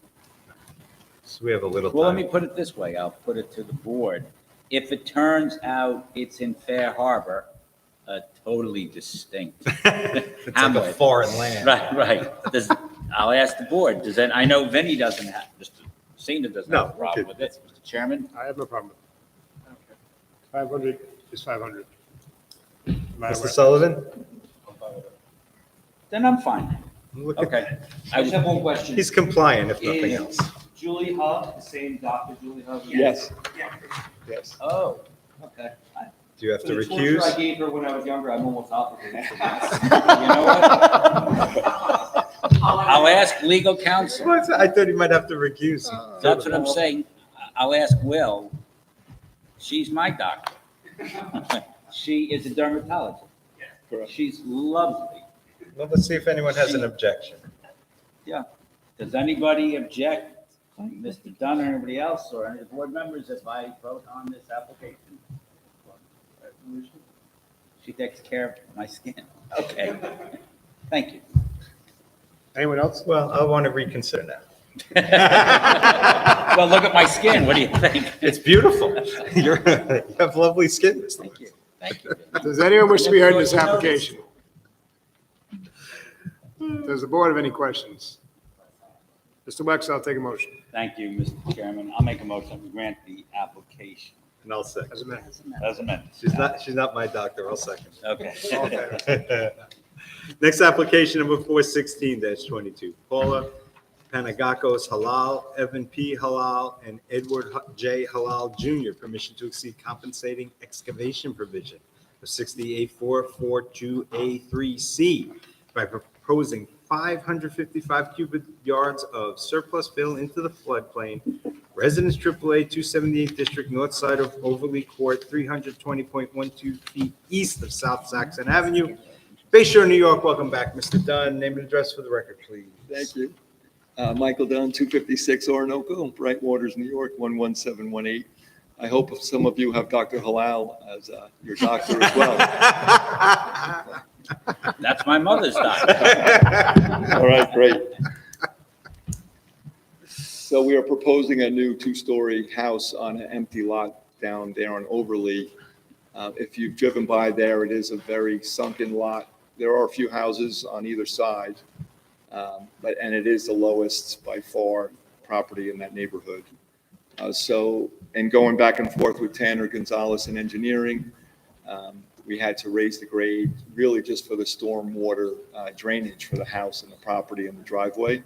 So we have a little Well, let me time. put it this way, I'll put it to the board. If it turns out it's in Fair Harbor, totally distinct. It's like a Hamlet. foreign land. Right. I'll ask the board, I know Vinnie doesn't have, Mr. Cena doesn't have a No, problem with it. Mr. Chairman? I have no problem with it. 500 is 500. No matter Mr. what. Sullivan? Then I'm fine. Look at- Okay. I just have one question. He's compliant, if nothing Is else. Julie Hub, the same Dr. Julie Hub? Yes. Yes. Oh, okay. Do you have to For the torture I recuse? gave her when I was younger, I'm almost obligated. You know what? I'll ask legal counsel. I thought he might have to recuse. That's what I'm saying. I'll ask Will. She's my doctor. She is a dermatologist. Correct. She's lovely. Well, let's see if anyone has an objection. Yeah. Does anybody object, Mr. Dunn or anybody else, or any of the board members, if I vote on this application? She takes care of my skin. Okay. Thank you. Anyone else? Well, I want to reconsider now. Well, look at my skin. What do you think? It's beautiful. You have lovely skin, Mr. Thank you. Thank you. Does anyone wish to be heard in this application? Does the board have any questions? Mr. Wex, I'll take a motion. Thank you, Mr. Chairman. I'll make a motion to grant the application And I'll second. As a matter. as amended. She's not my doctor. I'll second. Okay. Next application, number 416-22. Paula Panagakos Halal, Evan P. Halal, and Edward J. Halal Jr. Permission to exceed compensating excavation provision of 68.442A3C by proposing 555 cubic yards of surplus fill into the floodplain. Residence AAA 278 District, north side of Overly Court, 320.12 feet east of South Saxon Avenue, Bay Shore, New York. Welcome back, Mr. Dunn. Name and address for the record, please. Thank you. Michael Dunn, 256 Orinoco, Brightwaters, New York, 11718. I hope some of you have Dr. Halal as your doctor as well. That's my mother's doctor. All right, great. So we are proposing a new two-story house on an empty lot down there on Overly. If you've driven by there, it is a very sunken lot. There are a few houses on either side, and it is the lowest by far property in that neighborhood. And going back and forth with Tanner Gonzalez in engineering, we had to raise the grade really just for the storm water drainage for the house and the property and the driveway.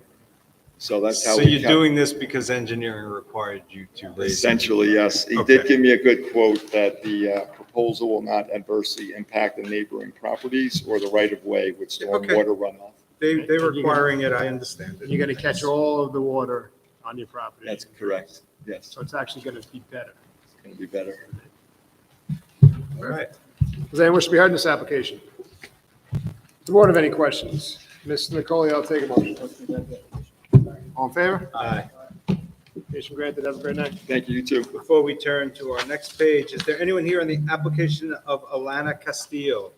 So that's how. So we you're kept- doing this because engineering required you to raise? Essentially, yes. He Okay. did give me a good quote that the proposal will not adversely impact the neighboring properties or the right-of-way with Okay. stormwater runoff. They're requiring it, I understand it. You're going to catch all of the water on your property. That's correct, yes. So it's actually going to be better. It's going to be better. All right. Does anyone wish to be heard in this application? Does the board have any questions? Ms. Nicole, I'll take a motion. All in favor? Aye. Application granted. Have a great night. Thank you, you too. Before we turn to our next page, is there anyone here on the application of Alana Castillo?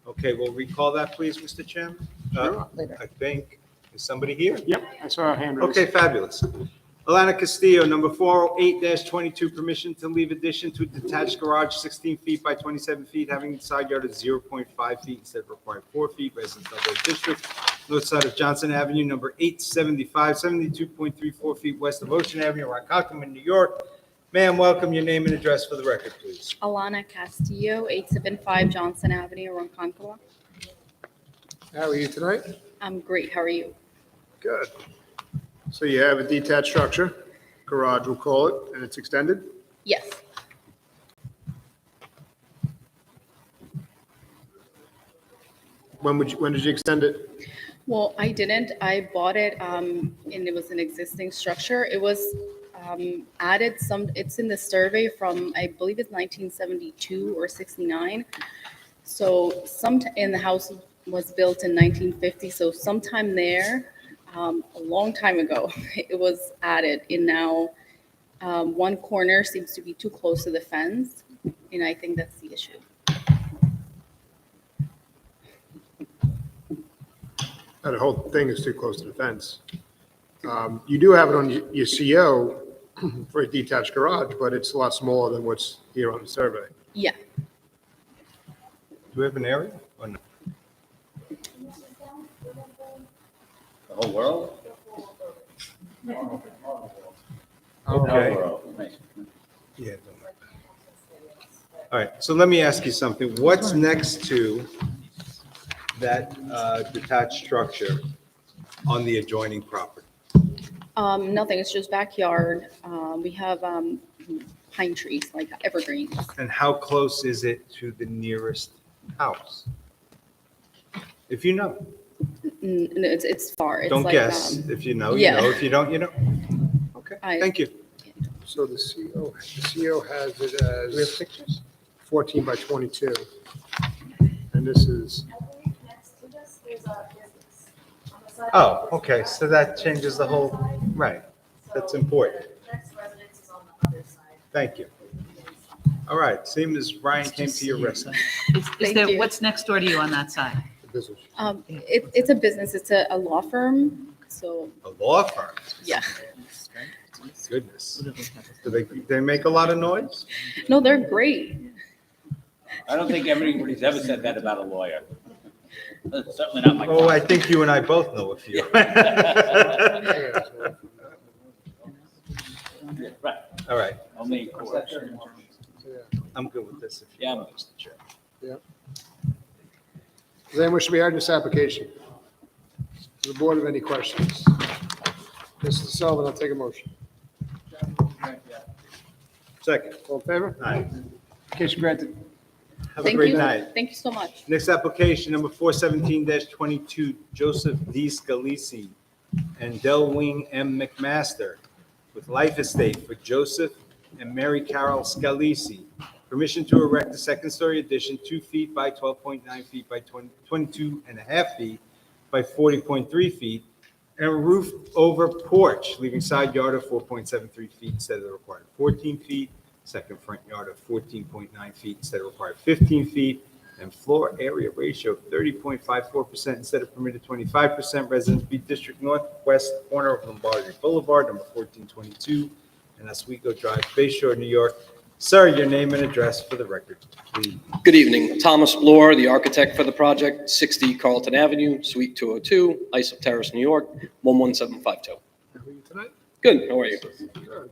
Okay, we'll recall that, please, Mr. Chairman. I think, is somebody here? Yep, I saw a hand raised. Okay, fabulous. Alana Castillo, number 408-22, permission to leave addition to detached garage 16 feet by 27 feet, having side yard of 0.5 feet instead of required 4 feet, residence Double District, north side of Johnson Avenue, number 875, 72.34 feet west of Ocean Avenue, Ronkonkoma, New York. Ma'am, welcome. Your name and address for the record, please. Alana Castillo, 875 Johnson Avenue, Ronkonkoma. How are you tonight? I'm great. How are you? Good. So you have a detached structure, garage we'll call it, and it's extended? Yes. When did you extend it? Well, I didn't. I bought it, and it was an existing structure. It was added it's in the survey from, I believe it's 1972 or 69. So and the house was built in 1950, so sometime there, a long time ago, it was added. And now one corner seems to be too close to the fence, and I think that's the issue. The whole thing is too close to the fence. You do have it on your CO for a detached garage, but it's a lot smaller than what's here on the survey. Yeah. Do we have an area or no? The whole world? Okay. Yeah. All right, so let me ask you something. What's next to that detached structure on the adjoining property? Nothing, it's just backyard. We have pine trees, like evergreens. And how close is it to the nearest house? If you know. It's far. It's Don't like, guess. If you know, you yeah. know. If you don't, you know. Okay, thank you. So the CO has it as. Do we have pictures? 14 by 22. And this is, Next to this, there's a business. On the side Oh, of the okay, business, so that changes the whole, right. That's important. the next residence is on the other side. Thank you. All right, seeing as Ryan came to your rescue. Is Thank there, you. what's next door to you on that side? business. It's a business, it's a law firm, so, A law firm? yeah. Goodness. Do they make a lot of noise? No, they're great. I don't think everybody's ever said that about a lawyer. Certainly not my. Oh, I think you and I both know a few. Right. All right, Only in court. I'm good with this. If you Yeah. want, Mr. Chair. Yeah. Does anyone wish to be heard in this application? Does the board have any questions? Mr. Sullivan, I'll take a motion. Second. All in favor? Aye. Application granted. Have a Thank great you. night. Thank you so much. Next application, number 417-22, Joseph D. Scalisi and Delwing M. McMaster with Life Estate for Joseph and Mary Carol Scalisi. Permission to erect a second-story addition, 2 feet by 12.9 feet by 22.5 feet by 40.3 feet, and a roof over porch, leaving side yard of 4.73 feet instead of the required 14 feet, second front yard of 14.9 feet instead of required 15 feet, and floor area ratio of 30.54% instead of permitted 25%. Residence B District Northwest corner of Lombardi Boulevard, number 1422, and Oswego Drive, Bay Shore, New York. Sir, your name and address for the record, please. Good evening. Thomas Bloor, the architect for the project, 60 Carlton Avenue, Suite 202, Islip Terrace, New York, 11752. How are you tonight? Good, how are you? Good.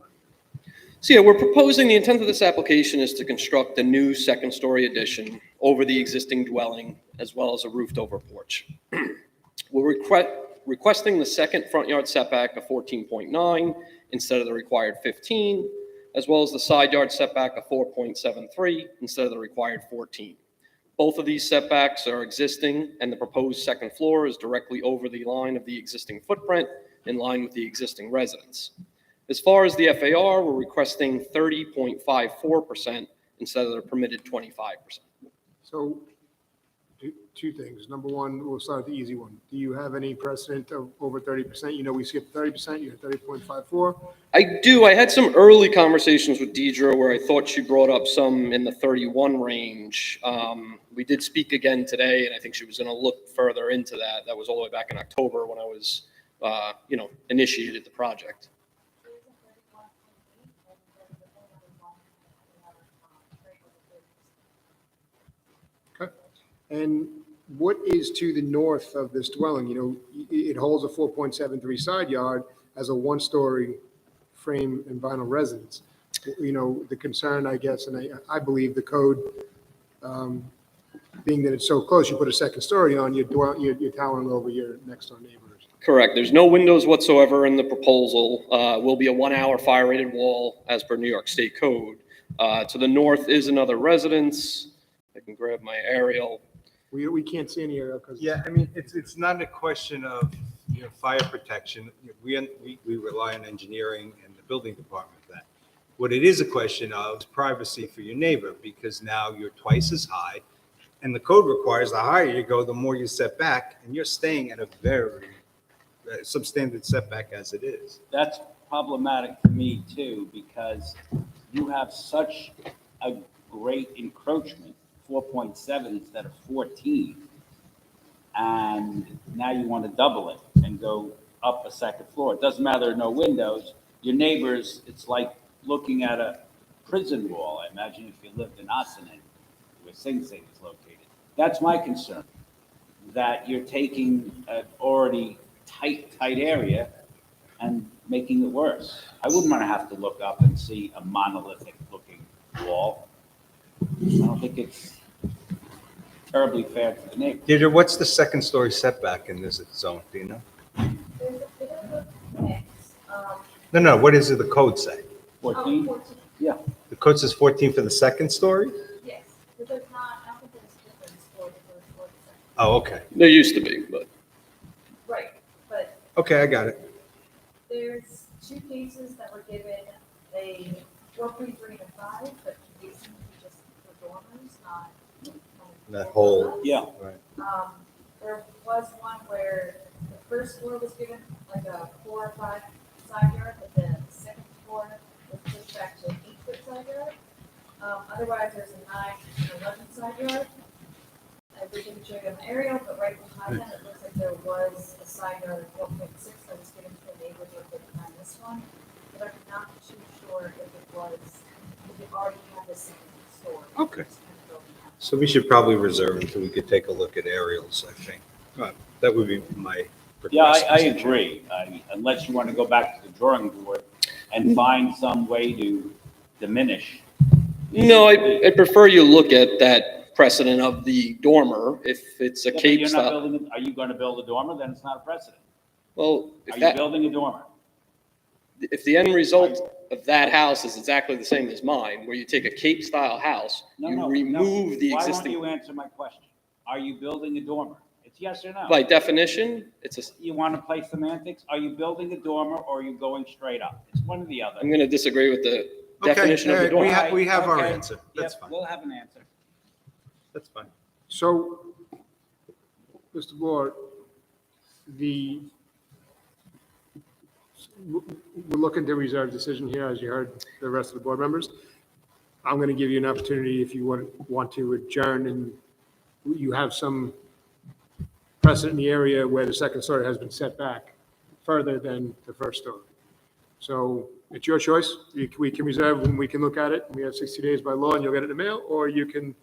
So yeah, we're proposing, the intent of this application is to construct a new second-story addition over the existing dwelling, as well as a roofed-over porch. We're requesting the second front yard setback of 14.9 instead of the required 15, as well as the side yard setback of 4.73 instead of the required 14. Both of these setbacks are existing, and the proposed second floor is directly over the line of the existing footprint, in line with the existing residence. As far as the FAR, we're requesting 30.54% instead of the permitted 25%. So, two things. Number one, we'll start with the easy one. Do you have any precedent of over 30%? You know, we skipped 30%, you're at 30.54. I do. I had some early conversations with Deidre where I thought she brought up some in the 31 range. We did speak again today, and I think she was going to look further into that. That was all the way back in October when I was, initiated the project. Okay. And what is to the north of this dwelling? You know, it holds a 4.73 side yard as a one-story frame and vinyl residence. You know, the concern, I guess, and I believe the code, being that it's so close, you put a second story on, you're towering over your next-door neighbors. Correct. There's no windows whatsoever in the proposal. Will be a 1-hour fire-rated wall as per New York State code. To the north is another residence. I can grab my aerial. We can't see any aerial because. Yeah, I mean, it's not a question of, fire protection. We rely on engineering and the building department for that. What it is a question of is privacy for your neighbor, because now you're twice as high And the code requires the higher you go, the more you set back, and you're staying at a very substandard setback as it is. That's problematic for me too, because you have such a great encroachment, 4.7 instead of 14. And now you want to double it and go up a second floor. It doesn't matter, no windows. Your neighbors, it's like looking at a prison wall. I imagine if you lived in Ossining, where Sing Sing is located. That's my concern, that you're taking an already tight area and making it worse. I wouldn't want to have to look up and see a monolithic looking wall. I don't think it's terribly fair to the neighbors. Deirdre, what's the second story setback in this zone, do you know? There's a bit of a mix. No, what does the code say? 14? 14. Yeah. The code says 14 for the second story? Yes, but there's not, I don't think there's a difference for the first or the second. Oh, okay. There used to be, but. Right, but Okay, I got it. there's two cases that were given a 4.3 and a 5, but basically just for dormers, not. That whole. Yeah. Right. There was one where the first floor was given like a 4 or 5 side yard, but the second floor was pushed back to an 8-foot side yard. Otherwise, there's a 9 and 11 side yard. We didn't show you an aerial, but right behind that, it looks like there was a side yard of 4.6 that was given to the neighbors right behind this one. But I'm not too sure if it already had the second story. Okay. So we should probably reserve until we could take a look at aerials, I think. That would be my request. Yeah, I Mr. Chairman. agree. Unless you want to go back to the drawing board and find some way to diminish. No, I prefer you look at that precedent of the dormer, if it's a Yeah, but cape you're not style. building it- Are you going to build a dormer? Then it's not a precedent. Well, Are you building a dormer? if the end result of that house is exactly the same as mine, where you take a cape style house, you remove the Why won't existing. you answer my question? Are you building a dormer? It's yes or no. By definition, it's a. You want to play semantics? Are you building a dormer or are you going straight up? It's one or the other. I'm going to disagree with the Okay, definition of the all right, dormer. we have our Okay. answer. That's Yep, fine. We'll have an answer. That's fine. So, Mr. Board, we're looking to reserve decision here, as you heard the rest of the board members. I'm going to give you an opportunity if you want to adjourn, and you have some precedent in the area where the second story has been set back further than the first story. So it's your choice. We can reserve and we can look at it. We have 60 days by law and you'll get it in the mail, or you can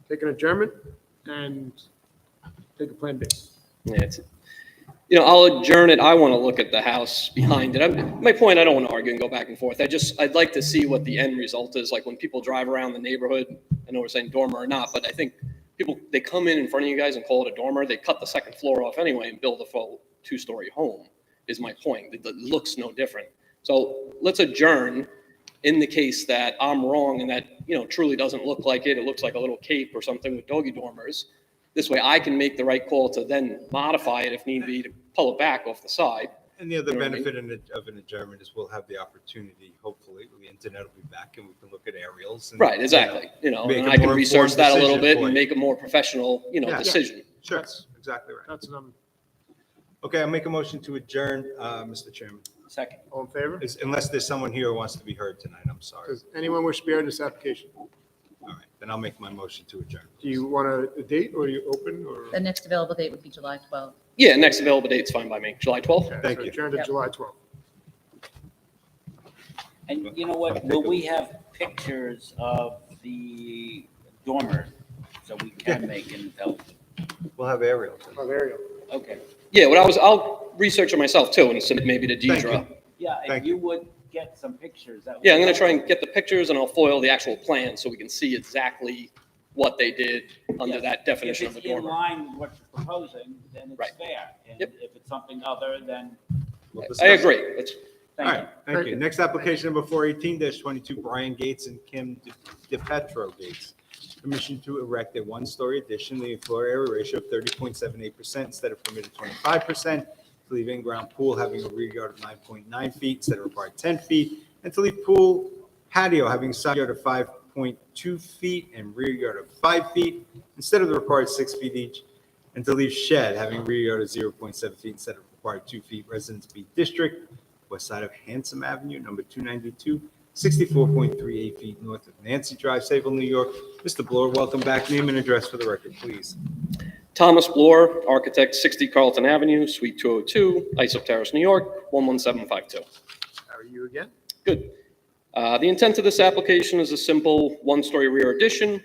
take an adjournment and take a plan B. Yeah, I'll adjourn it. I want to look at the house behind it. My point, I don't want to argue and go back and forth. I'd like to see what the end result is. Like when people drive around the neighborhood, I know we're saying dormer or not, but I think they come in front of you guys and call it a dormer. They cut the second floor off anyway and build a full 2-story home, is my point. It looks no different. So let's adjourn in the case that I'm wrong and that, truly doesn't look like it. It looks like a little cape or something with doggy dormers. This way I can make the right call to then modify it if need be to pull it back off the side. And the other You know what I mean? benefit of an adjournment is we'll have the opportunity, hopefully, the internet will be back and we can look at aerials. And, Right, exactly. make And a I can more research informed that a little decision bit for and you. make a more professional, Yeah. decision. Sure, exactly right. That's Okay, I'll make a motion to adjourn, Mr. Chairman. Second. all in favor? Unless there's someone here who wants to be heard tonight, I'm sorry. Does anyone wish to be heard in this application? All right, then I'll make my motion to adjourn. Do you want a date, or are you open, or? The next available date would be July 12th. Yeah, next available date's fine by me. July 12th? Okay, Thank so you. Adjourned to Yep. July 12th. And you know what? Will we have pictures of the dormer so we can make an intelligent? We'll have aerials. Oh, there you go. Okay. Yeah, I'll research it myself too and send it maybe to Thank Deidre. you. Yeah, if Thank you would get some pictures, that would. Yeah, I'm be going to try helpful. and get the pictures and I'll foil the actual plan so we can see exactly what they did under Yes. that definition If of a it's in dormer. line with what you're proposing, then it's Right. fair. And Yep. if it's something other, then We'll I discuss it. agree. That's, All thank you. right, thank you. Next application number 418-22, Brian Gates and Kim DePetro Gates. Permission to erect a 1-story addition, leaving floor area ratio of 30.78% instead of permitted 25%, to leave in-ground pool having a rear yard of 9.9 feet instead of required 10 feet, and to leave pool patio having a side yard of 0.2 feet and rear yard of 5 feet instead of the required 6 feet each, and to leave shed having rear yard of 0.7 feet instead of required 2 feet. Residence B District, west side of Handsome Avenue, number 292, 64.38 feet north of Nancy Drive, Sayville, New York. Mr. Bloor, welcome back. Name and address for the record, please. Thomas Bloor, architect, 60 Carlton Avenue, Suite 202, Islip Terrace, New York, 11752. How are you again? Good. The intent of this application is a simple one-story rear addition.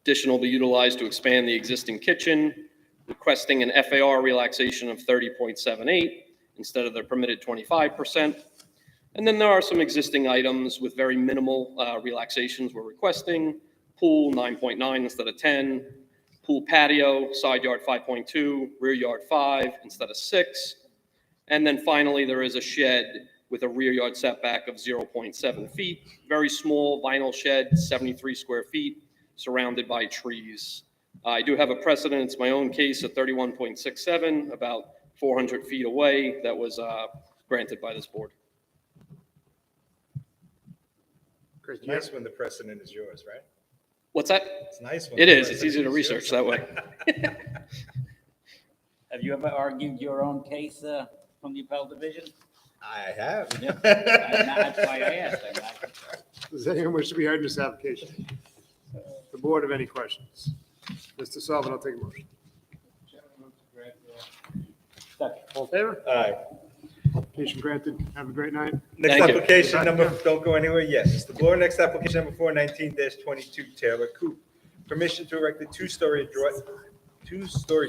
Addition will be utilized to expand the existing kitchen, requesting an FAR relaxation of 30.78 instead of the permitted 25%. And then there are some existing items with very minimal relaxations we're requesting. Pool 9.9 instead of 10, pool patio, side yard 5.2, rear yard 5 instead of 6. And then finally, there is a shed with a rear yard setback of 0.7 feet. Very small vinyl shed, 73 square feet, surrounded by trees. I do have a precedent. It's my own case at 31.67, about 400 feet away, that was granted by this board. It's nice when the precedent is yours, right? What's that? It's nice when It the is. It's precedent easy to is research yours. that way. Have you ever argued your own case from the appellate division? I have. Yeah. That's why I asked. Does anyone wish to be heard in this application? The board have any questions? Mr. Sullivan, I'll take a motion. All in favor? Aye. Application granted. Have a great night. Next Thank you. application number, don't go anywhere yet. Mr. Bloor, next application number 419-22, Taylor Coop. Permission to erect a two-story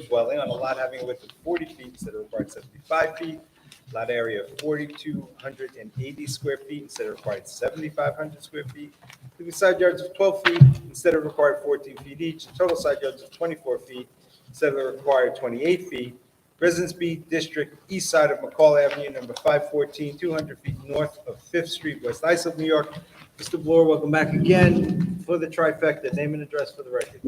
dwelling on a lot having a width of 40 feet instead of required 75 feet. Lot area of 4,280 square feet instead of required 7,500 square feet. Leaving side yards of 12 feet instead of required 14 feet each. Total side yards of 24 feet instead of the required 28 feet. Residence B District, east side of McCall Avenue, number 514, 200 feet north of 5th Street, West Islip, New York. Mr. Bloor, welcome back again for the trifecta. Name and address for the record.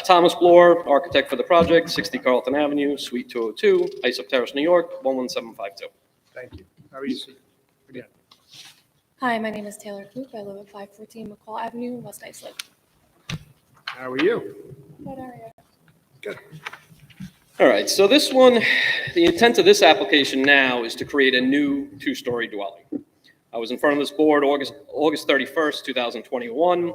Thomas Bloor, architect for the project, 60 Carlton Avenue, Suite 202, Islip Terrace, New York, 11752. Thank you. How are you, sir? Again. Hi, my name is Taylor Coop. I live at 514 McCall Avenue, West Islip. How are you? Good area. Good. All right, so this one, the intent of this application now is to create a new two-story dwelling. I was in front of this board August 31st, 2021,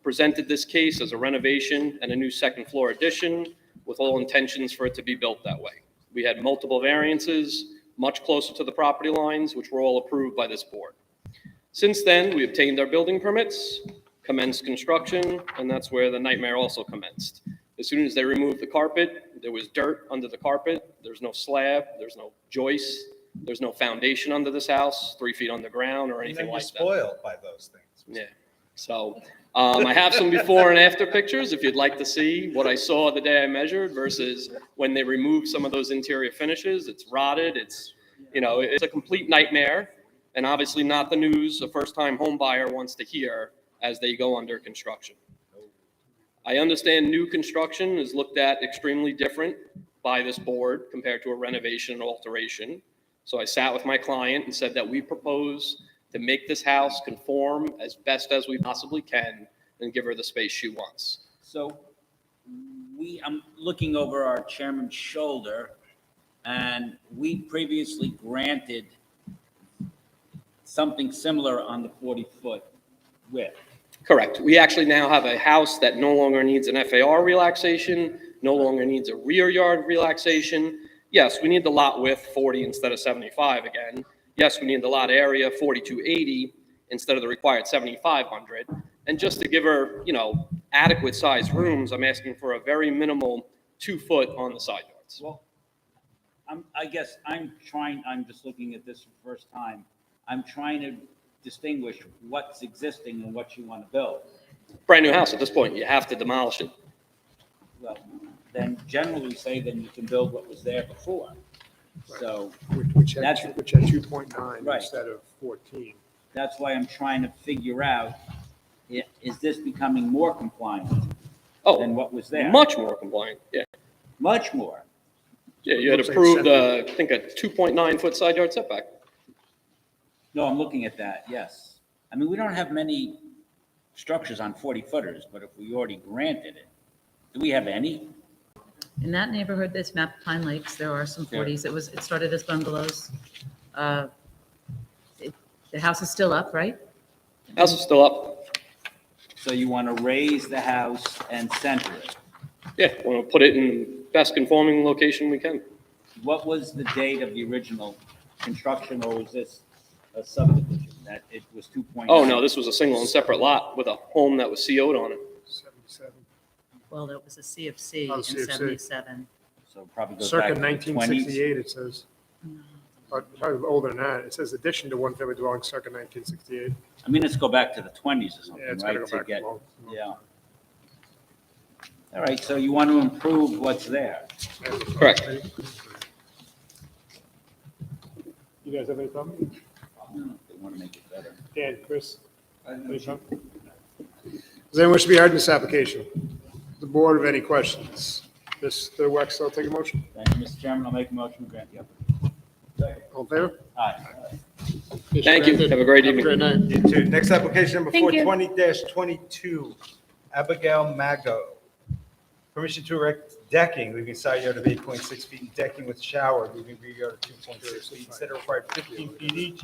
presented this case as a renovation and a new second floor addition with all intentions for it to be built that way. We had multiple variances, much closer to the property lines, which were all approved by this board. Since then, we obtained our building permits, commenced construction, and that's where the nightmare also commenced. As soon as they removed the carpet, there was dirt under the carpet. There's no slab, there's no joist, there's no foundation under this house, 3 feet underground or anything like that. You're spoiled by those things. Yeah, so I have some before and after pictures if you'd like to see what I saw the day I measured versus when they removed some of those interior finishes. It's rotted, it's a complete nightmare, and obviously not the news a first-time home buyer wants to hear as they go under construction. I understand new construction is looked at extremely different by this board compared to a renovation and alteration. So I sat with my client and said that we propose to make this house conform as best as we possibly can and give her the space she wants. So I'm looking over our chairman's shoulder, and we previously granted something similar on the 40-foot width. Correct. We actually now have a house that no longer needs an FAR relaxation, no longer needs a rear yard relaxation. Yes, we need the lot width 40 instead of 75 again. Yes, we need the lot area 4280 instead of the required 7,500. And just to give her, adequate sized rooms, I'm asking for a very minimal 2 foot on the side yards. Well, I'm just looking at this for the first time. I'm trying to distinguish what's existing and what you want to build. Brand new house at this point, you have to demolish it. Well, then generally say then you can build what was there before. So Which had that's 2.9 Right. instead of 14. That's why I'm trying to figure out, is this becoming more compliant than what was there? Much more compliant, yeah. Much more. Yeah, you had Looks like approved, setback. I think, a 2.9 foot side yard setback. No, I'm looking at that, yes. I mean, we don't have many structures on 40 footers, but if we already granted it, do we have any? In that neighborhood, this map Pine Lakes, there are some 40s. It started as bungalows. The house is still up, right? House is still up. So you want to raise the house and center it. Yeah, want to put it in best conforming location we can. What was the date of the original construction, or was this a subdivision that it was 2.9? Oh, no, this was a single and separate lot with a home that was CO'd on it. 77. Well, there was a C of C Oh, in C of C. 77. So it probably goes Circa back to the 1968, it says. Or probably older than that. It says addition to one-family dwelling circa 1968. I mean, let's go back to the 20s or something, Yeah, it's gotta right? go back get, long. yeah. All right, so you want to improve what's there. Correct. You guys have any comments? They want to make it better. Dan, Chris? Any comments? Does anyone wish to be heard in this application? The board have any questions? Mr. Wex, I'll take a motion. Thank you, Mr. Chairman. I'll make a motion to grant the application. All in favor? Aye. Thank you. Have a great evening. Great night. You too. Next application number Thank you. 420-22, Abigail Mago. Permission to erect decking, leaving side yard of 8.6 feet and decking with shower, leaving rear yard of 2.6 feet, instead of required 15 feet each.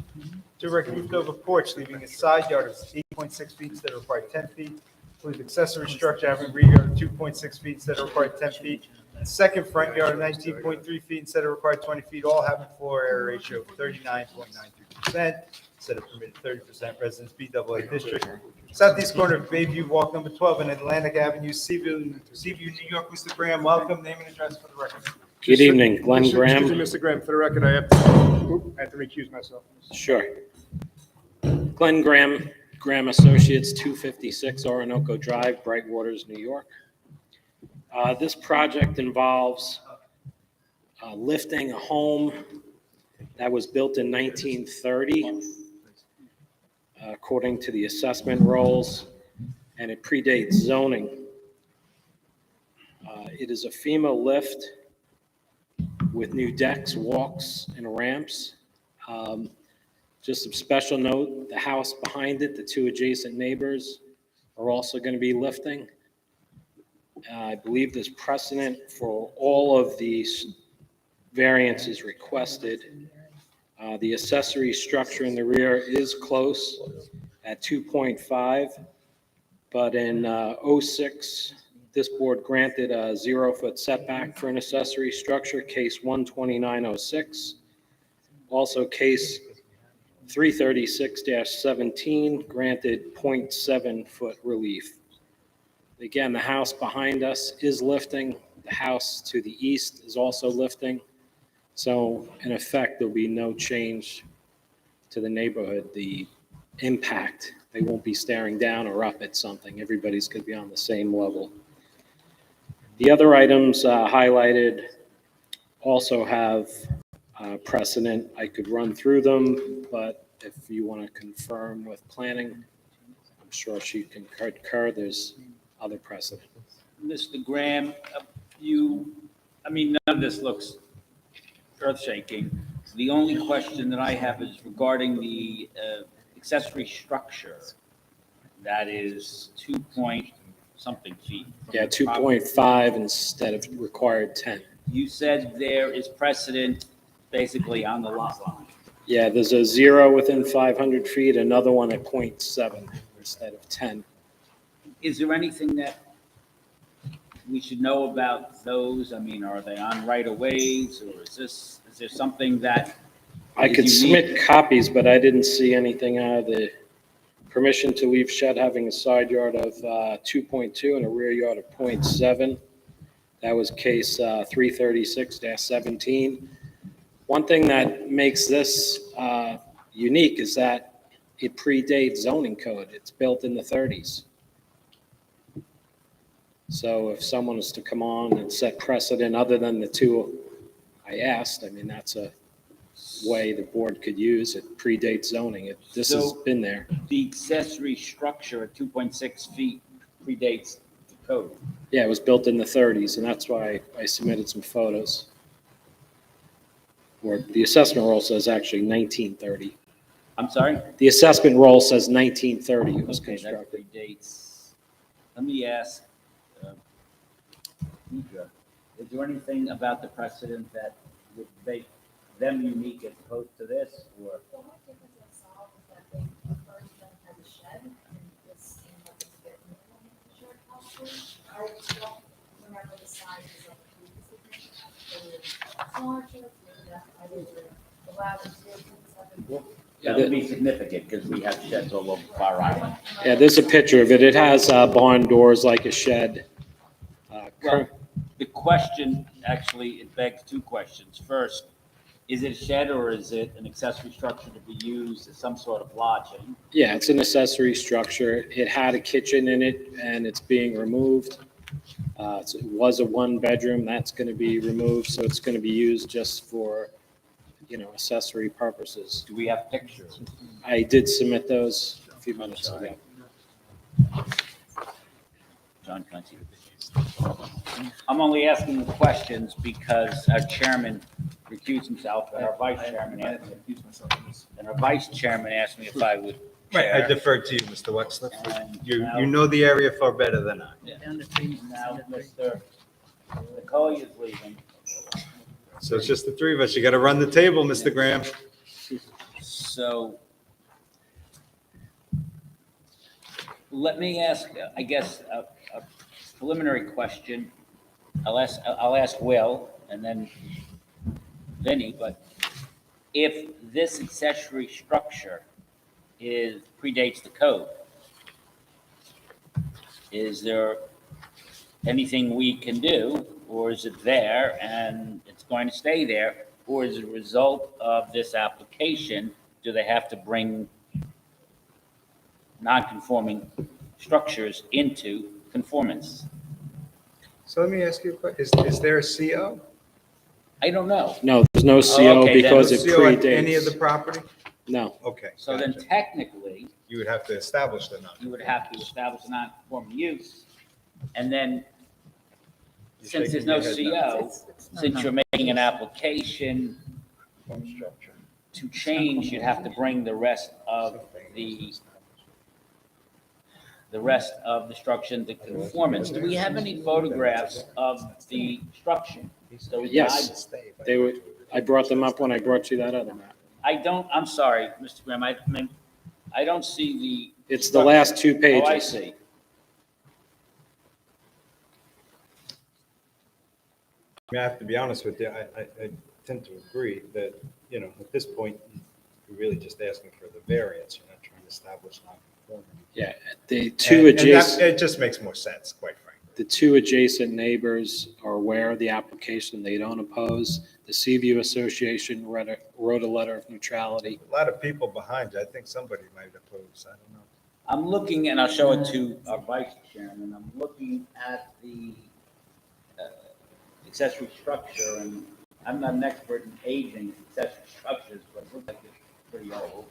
To erect roofed over porch, leaving a side yard of 8.6 feet instead of required 10 feet. Leave accessory structure having rear yard of 2.6 feet instead of required 10 feet. Second front yard of 19.3 feet instead of required 20 feet, all having floor area ratio of 39.93% instead of permitted 30%, residence BAA district. Southeast corner of Bayview, walk number 12 and Atlantic Avenue, Seaview, New York. Mr. Graham, welcome. Name and address for the record. Good evening, Glenn Excuse Graham. me, Mr. Graham, for the record, I have to recuse myself. Sure. Glenn Graham, Graham Associates, 256 Orinoco Drive, Brightwaters, New York. This project involves lifting a home that was built in 1930, according to the assessment rolls, and it predates zoning. It is a FEMA lift with new decks, walks, and ramps. Just a special note, the house behind it, the two adjacent neighbors are also going to be lifting. I believe there's precedent for all of these variances requested. The accessory structure in the rear is close at 2.5, but in '06, this board granted a 0-foot setback for an accessory structure, case 12906. Also, case 336-17 granted 0.7-foot relief. Again, the house behind us is lifting. The house to the east is also lifting. So in effect, there'll be no change to the neighborhood. The impact, they won't be staring down or up at something. Everybody's going to be on the same level. The other items highlighted also have precedent. I could run through them, but if you want to confirm with planning, I'm sure she can concur. There's other precedent. Mr. Graham, none of this looks earth-shaking. The only question that I have is regarding the accessory structure that is 2-point-something feet. Yeah, 2.5 instead of required 10. You said there is precedent basically on the lot line. Yeah, there's a 0 within 500 feet, another one at 0.7 instead of 10. Is there anything that we should know about those? I mean, are they on right-of-ways, or is there something that I could is unique? submit copies, but I didn't see anything out of the permission to leave shed having a side yard of 2.2 and a rear yard of 0.7. That was case 336-17. One thing that makes this unique is that it predates zoning code. It's built in the 30s. So if someone is to come on and set precedent other than the two I asked, I mean, that's a way the board could use. It predates zoning. This has been there. The accessory structure at 2.6 feet predates the code. Yeah, it was built in the 30s, and that's why I submitted some photos. Or the assessment roll says actually 1930. I'm sorry? The assessment roll says 1930 it was Okay, that constructed. predates. Let me ask, Deidre, is there anything about the precedent that would make them unique as opposed to this, or? The only difference I saw was that they first then had a shed, and this seemed like it's a bit more than the shed possibly. I don't remember the sizes of the previous agreement. Smaller sheds, maybe that's why they were allowed to do things. That would be significant, because we have sheds all over Fire Island. Yeah, there's a picture of it. It has barn doors like a shed. Well, the question, actually, it begs two questions. First, is it a shed or is it an accessory structure to be used as some sort of lodging? Yeah, it's an accessory structure. It had a kitchen in it and it's being removed. It was a one-bedroom, that's going to be removed, so it's going to be used just for, accessory purposes. Do we have pictures? I did submit those a few minutes ago. John, can I see the pictures? I'm only asking the questions because our chairman recused himself and our vice chairman asked me. And our vice chairman asked me if I would Right, I chair. defer to you, Mr. Wexler. And You now- know the area far better than I. Now, Mr. Nicole is leaving. So it's just the three of us. You got to run the table, Mr. Graham. So let me ask, I guess, a preliminary question. I'll ask Will and then Vinnie, but if this accessory structure predates the code, is there anything we can do, or is it there and it's going to stay there? Or as a result of this application, do they have to bring non-conforming structures into conformance? So let me ask you a question. Is there a CO? I don't know. No, there's no CO okay, then. because it CO on any of the predates. property? No. Okay. So then gotcha. technically, You would have to establish the non. you would have to establish a non-conforming use. And then, since there's no CO, since you're making an application to change, you'd have to bring the rest of the structure into conformance. Do we have any photographs of the structure? So we can Yes, I brought them up when I brought you that other map. I'm sorry, Mr. Graham, I don't see the. It's the last two pages. Oh, I see. I have to be honest with you, I tend to agree that, at this point, you're really just asking for the variance. You're not trying to establish non-conformity. Yeah, the two And adjacent. it just makes more sense, quite frankly. The two adjacent neighbors are aware of the application. They don't oppose. The Seaview Association wrote a letter of neutrality. A lot of people behind you. I think somebody might oppose. I don't know. I'm looking, and I'll show it to our vice chairman, I'm looking at the accessory structure, and I'm not an expert in aging accessory structures, but it looks like it's pretty old.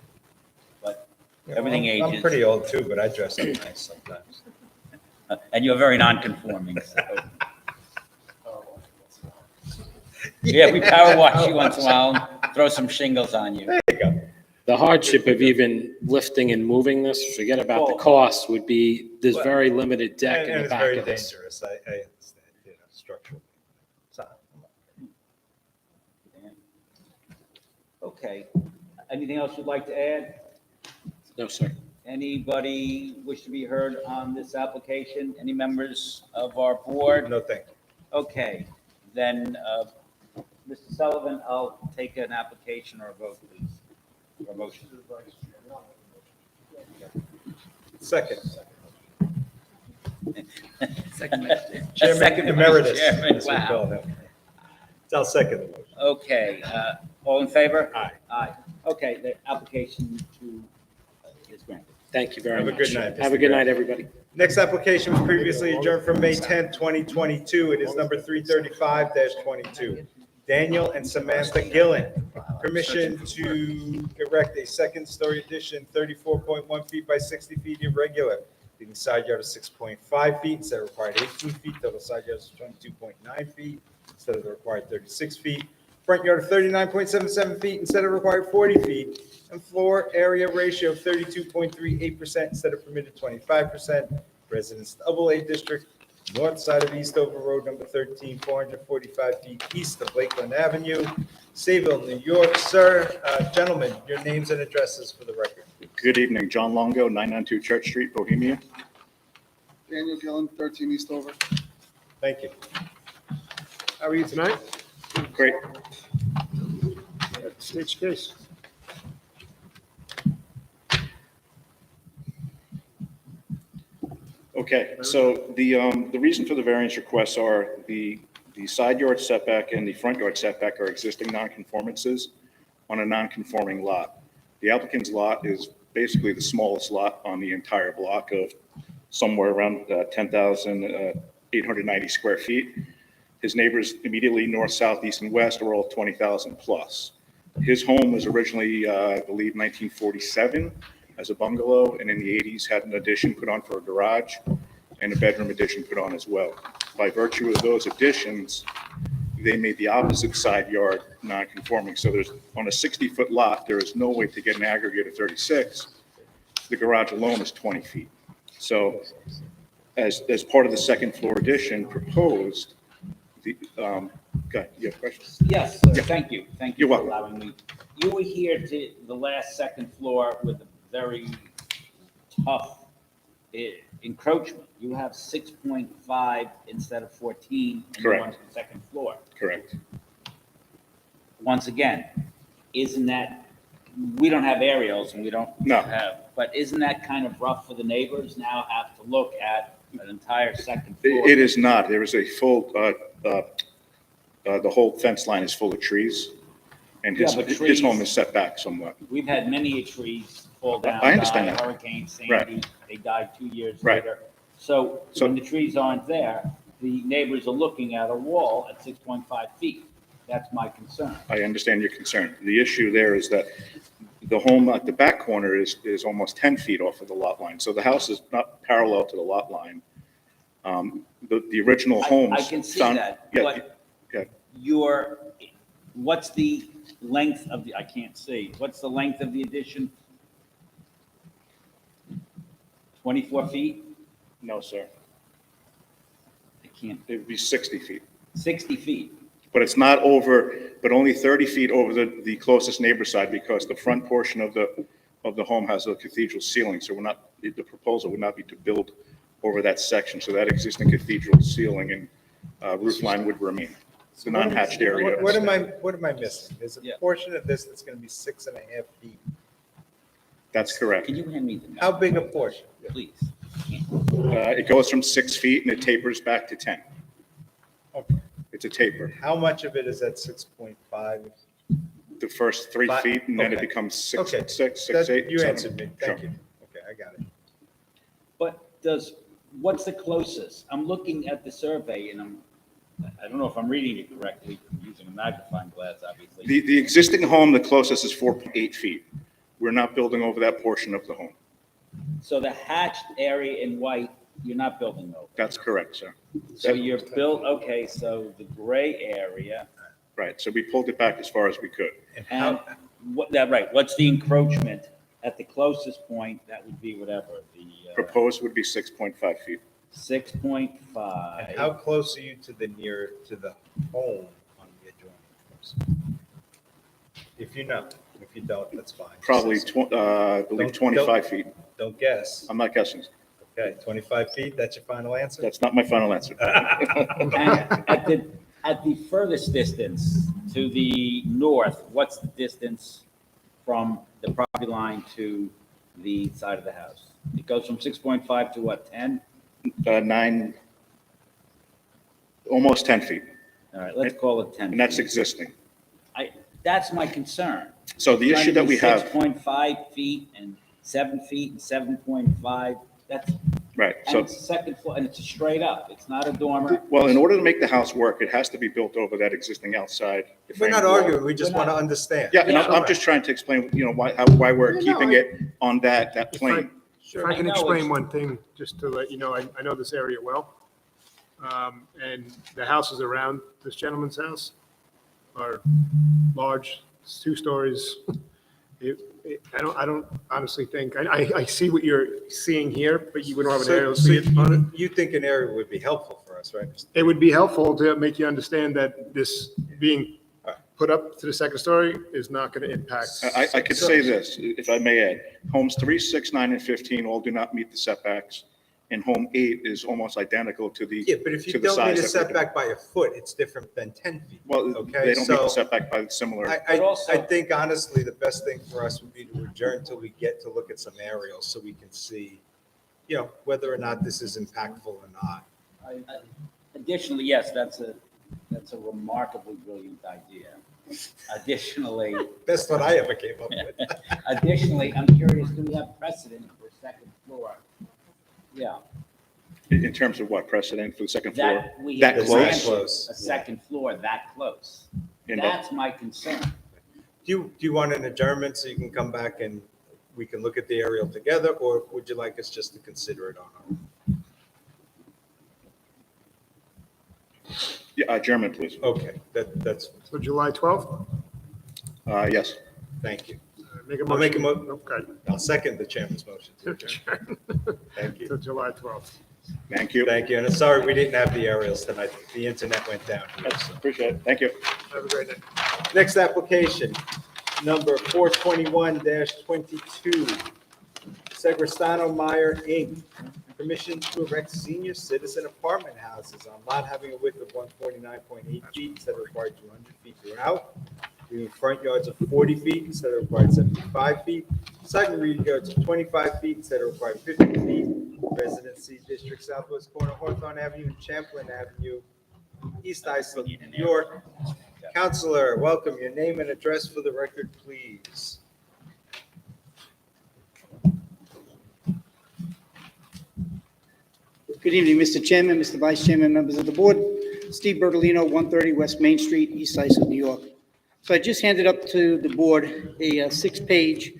But everything ages. I'm pretty old too, but I dress up nice sometimes. And you're very non-conforming, so. Yeah, we power wash you once in a while, throw some shingles on you. There you go. The hardship of even lifting and moving this, forget about the cost, would be there's very limited deck And in the it's back very of this. dangerous. I understand, structurally. So, Okay. Anything else you'd like to add? No, sir. Anybody wish to be heard on this application? Any members of our board? No, thank you. Okay, then, Mr. Sullivan, I'll take an application or a vote, please. Or a motion. Second. Chairman Chairman Emeritus, Chairman, as we call wow. him. I'll second the motion. Okay, all in favor? Aye. Aye. Okay, the application is granted. Thank you very Have a much. good night, Have a Mr. good Graham. night, everybody. Next application was previously adjourned from May 10th, 2022. It is number 335-22. Daniel and Samantha Gillen. Permission to erect a second-story addition, 34.1 feet by 60 feet irregular, leaving side yard of 6.5 feet instead of required 18 feet. Total side yard is 22.9 feet instead of the required 36 feet. front yard of 39.77 feet instead of required 40 feet, and floor area ratio of 32.38% instead of permitted 25%. Residence AA District, north side of Eastover Road, number 13, 445 feet east of Lakeland Avenue, Sayville, New York. Sir, gentlemen, your names and addresses for the record. Good evening, John Longo, 992 Church Street, Bohemia. Daniel Gillen, 13 Eastover. Thank you. How are you tonight? Great. State your case. Okay, so the reason for the variance requests are the side yard setback and the front yard setback are existing nonconformances on a nonconforming lot. The applicant's lot is basically the smallest lot on the entire block of somewhere around 10,890 square feet. His neighbors immediately north, south, east, and west are all 20,000 plus. His home was originally, I believe, 1947 as a bungalow, and in the 80s had an addition put on for a garage and a bedroom addition put on as well. By virtue of those additions, they made the opposite side yard non-conforming. So there's, on a 60-foot lot, there is no way to get an aggregate of 36. The garage alone is 20 feet. So as part of the second floor addition proposed, okay, you have questions? Yes, Yeah. thank you. Thank You're you for welcome. allowing me. You were here to the last second floor with a very tough encroachment. You have 6.5 instead of 14 and you're on Correct. the second floor. Correct. Once again, isn't that, we don't have aerials and we don't No. have, but isn't that kind of rough for the neighbors now have to look at an entire second floor? It is not. There is a full, the whole fence line is full of trees, and Yeah, but his trees- home is set back somewhat. We've had many trees fall down. I understand by that. Hurricane Sandy, Right. they died 2 years Right. later. So when the trees aren't there, the neighbors are looking at a wall at 6.5 feet. That's my concern. I understand your concern. The issue there is that the home at the back corner is almost 10 feet off of the lot line, so the house is not parallel to the lot line. The original homes. I can see found- that, Yeah, but okay. what's the length of the, I can't see, what's the length of the addition? 24 feet? No, sir. I can't, It'd be 60 feet. 60 feet. But it's not over, but only 30 feet over the closest neighbor side, because the front portion of the home has a cathedral ceiling, so the proposal would not be to build over that section, so that existing cathedral ceiling and roof line would remain. It's the non-hatched area. What am I missing? There's a portion of this that's gonna be 6.5 feet. That's correct. Can you hand me the? How big a portion? Please. It goes from 6 feet and it tapers back to 10. Okay. It's a taper. How much of it is at 6.5? The first 3 Five- feet, and then it okay. becomes 6, Okay. 6, That- 8, You 7. answered me. Thank Sure. you. Okay, I got it. But what's the closest? I'm looking at the survey and I don't know if I'm reading it correctly, I'm using a magnifying glass, obviously. The existing home, the closest is 4.8 feet. We're not building over that portion of the home. So the hatched area in white, you're not building over. That's correct, sir. So you're okay, so the gray area, Right, so we pulled it back as far as we could. and what's the encroachment at the closest point? That would be whatever, the Proposed would be 6.5 feet. 6.5. And how close are you to the home on the adjoining house? If you know, if you don't, that's fine. Probably, I believe 25 feet. Don't guess. I'm not guessing. Okay, 25 feet, that's your final answer? That's not my final answer. And at the furthest distance to the north, what's the distance from the property line to the side of the house? It goes from 6.5 to what, 10? 9, almost 10 feet. All right, let's call it 10. And that's feet. existing. That's my concern. So the issue that we have. 6.5 feet and 7 feet and 7.5, that's, Right, and so, it's second floor, and it's straight up. It's not a dormer. well, in order to make the house work, it has to be built over that existing outside. We're not framed wall. arguing, we just want to understand. Yeah, and I'm just trying to explain, why we're keeping it on that plane. If I can explain one thing, just to let you know, I know this area well. And the house is around this gentleman's house. are large, it's 2 stories. I don't honestly think, I see what you're seeing here, but you wouldn't have an aerial to see it on it. You think an area would be helpful for us, right? It would be helpful to make you understand that this being put up to the 2nd story is not going to impact. I could say this, if I may add, homes 3, 6, 9, and 15 all do not meet the setbacks, and home 8 is almost identical to the, Yeah, but if you to the don't meet size a that we're doing. setback by a foot, it's different than 10 feet. Well, Okay, they don't meet so the setback by similar. I think honestly, the best thing for us would be to adjourn until we get to look at some aerials so we can see, you know, whether or not this is impactful or not. Additionally, yes, that's a remarkably brilliant idea. Additionally. That's what I ever came up with. Additionally, I'm curious, do we have precedent for 2nd floor? Yeah. In terms of what, precedent for the 2nd floor? That we That have close? granted a 2nd floor that close. In the- That's my concern. Do you want an adjournment so you can come back and we can look at the aerial together, or would you like us just to consider it on our own? Yeah, adjournment, please. Okay, that's, So July 12th? Yes. thank you. Make a I'll make a motion. Okay. I'll second the chairman's motion to adjourn. Thank you. To July 12th. Thank you. Thank you, and sorry we didn't have the aerials tonight. The internet went down here, so. Appreciate it. Thank you. Have a great day. Next application, number 421-22, Segrestano Meyer, Inc. Permission to erect senior citizen apartment houses on lot having a width of 149.8 feet instead of required 200 feet throughout, leaving front yards of 40 feet instead of required 75 feet, side and rear yards of 25 feet instead of required 50 feet, residency district southwest corner, Hawthorne Avenue and Champlain Avenue, East Islip, New York. Counselor, welcome. Your name and address for the record, please. Good evening, Mr. Chairman, Mr. Vice Chairman, members of the board. Steve Bertolino, 130 West Main Street, East Islip, New York. So I just handed up to the board a 6-page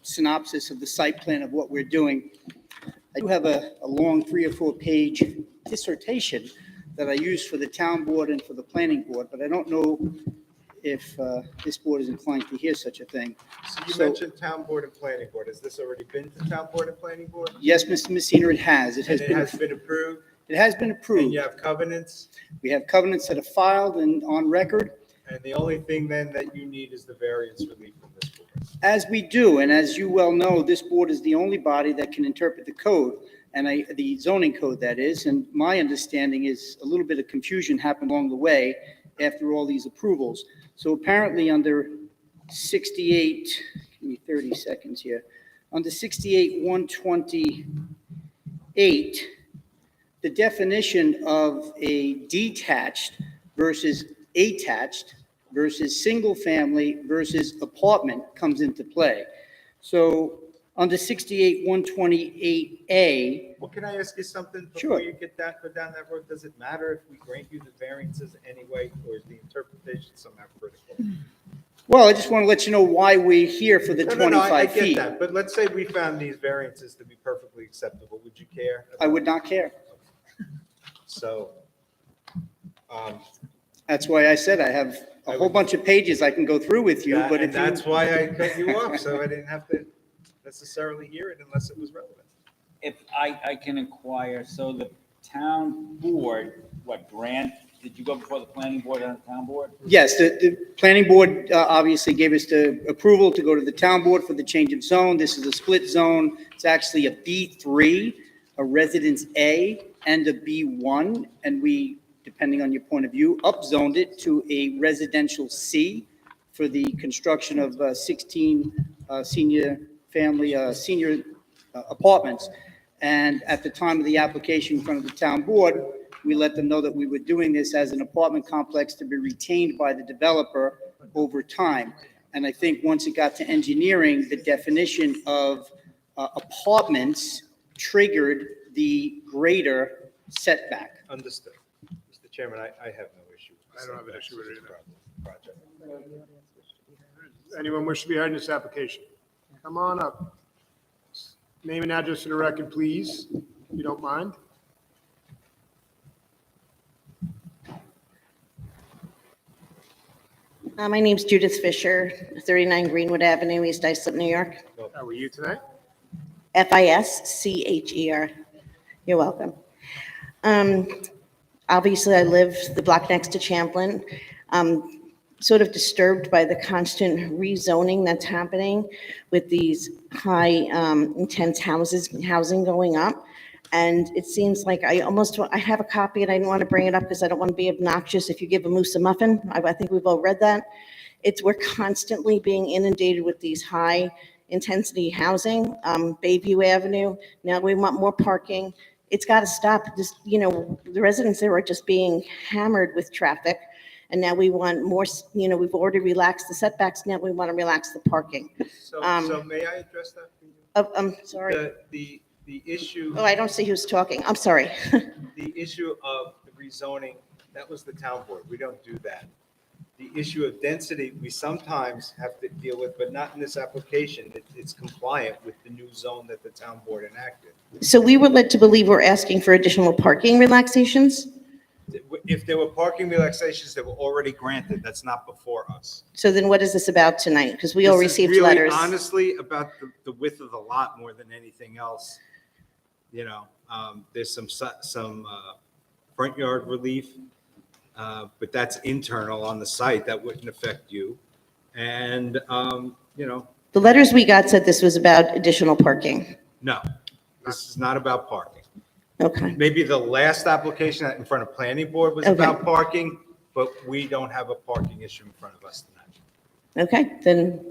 synopsis of the site plan of what we're doing. I do have a long 3 or 4-page dissertation that I use for the town board and for the planning board, but I don't know if this board is inclined to hear such a thing. So you mentioned town board and planning board. Has this already been to town board and planning board? Yes, Mr. Messina, it has. It has And it has been approved? It has been approved. And you have covenants? We have covenants that are filed and on record. And the only thing then that you need is the variance relief from this board? As we do, and as you well know, this board is the only body that can interpret the code, and the zoning code, that is. And my understanding is a little bit of confusion happened along the way after all these approvals. So apparently under 68, give me 30 seconds here, under 68-128, the definition of a detached versus attached versus single-family versus apartment comes into play. So under 68-128A. Well, can I ask you something Sure. before you go down that road? Does it matter if we grant you the variances anyway, or is the interpretation somehow critical? Well, I just want to let you know why we're here for the No, 25 I get feet. that, but let's say we found these variances to be perfectly acceptable. Would you care? I would not care. So, That's why I said I have a whole bunch of pages I can go through with you, but and if that's you... why I cut you off, so I didn't have to necessarily hear it unless it was relevant. If I can inquire, so the town board, did you go before the planning board and the town board? Yes, the planning board obviously gave us the approval to go to the town board for the change of zone. This is a split zone. It's actually a B3, a residence A, and a B1, and we, depending on your point of view, upzoned it to a residential C for the construction of 16 senior apartments. And at the time of the application in front of the town board, we let them know that we were doing this as an apartment complex to be retained by the developer over time. And I think once it got to engineering, the definition of apartments triggered the greater setback. Understood. Mr. Chairman, I have no issue. I don't have an issue with it either. Project. Anyone wish to be heard in this application? Come on up. Name and address for the record, please, if you don't mind. My name's Judith Fisher, 39 Greenwood Avenue, East Islip, New York. How are you tonight? Fischer. You're welcome. Obviously, I live the block next to Champlin. Sort of disturbed by the constant rezoning that's happening with these high intense housing going up. And it seems like I have a copy and I didn't want to bring it up because I don't want to be obnoxious. If you give a moose a muffin, I think we've all read that. We're constantly being inundated with these high intensity housing, Bayview Avenue. Now we want more parking. It's got to stop. The residents there are just being hammered with traffic. And now we want more, we've already relaxed the setbacks. Now we want to relax the parking. So may I address that? I'm sorry. The issue. Oh, I don't see who's talking. I'm sorry. The issue of the rezoning, that was the town board. We don't do that. The issue of density, we sometimes have to deal with, but not in this application. It's compliant with the new zone that the town board enacted. So we were led to believe we're asking for additional parking relaxations? If there were parking relaxations that were already granted, that's not before us. So then what is this about tonight? Because we all This is received really letters. Honestly, about the width of the lot more than anything else. There's some front yard relief, but that's internal on the site. That wouldn't affect you. And, The letters we got said this was about additional parking. no, this is not about parking. Okay. Maybe the last application in front of planning board was Okay. about parking, but we don't have a parking issue in front of us tonight. Okay, then,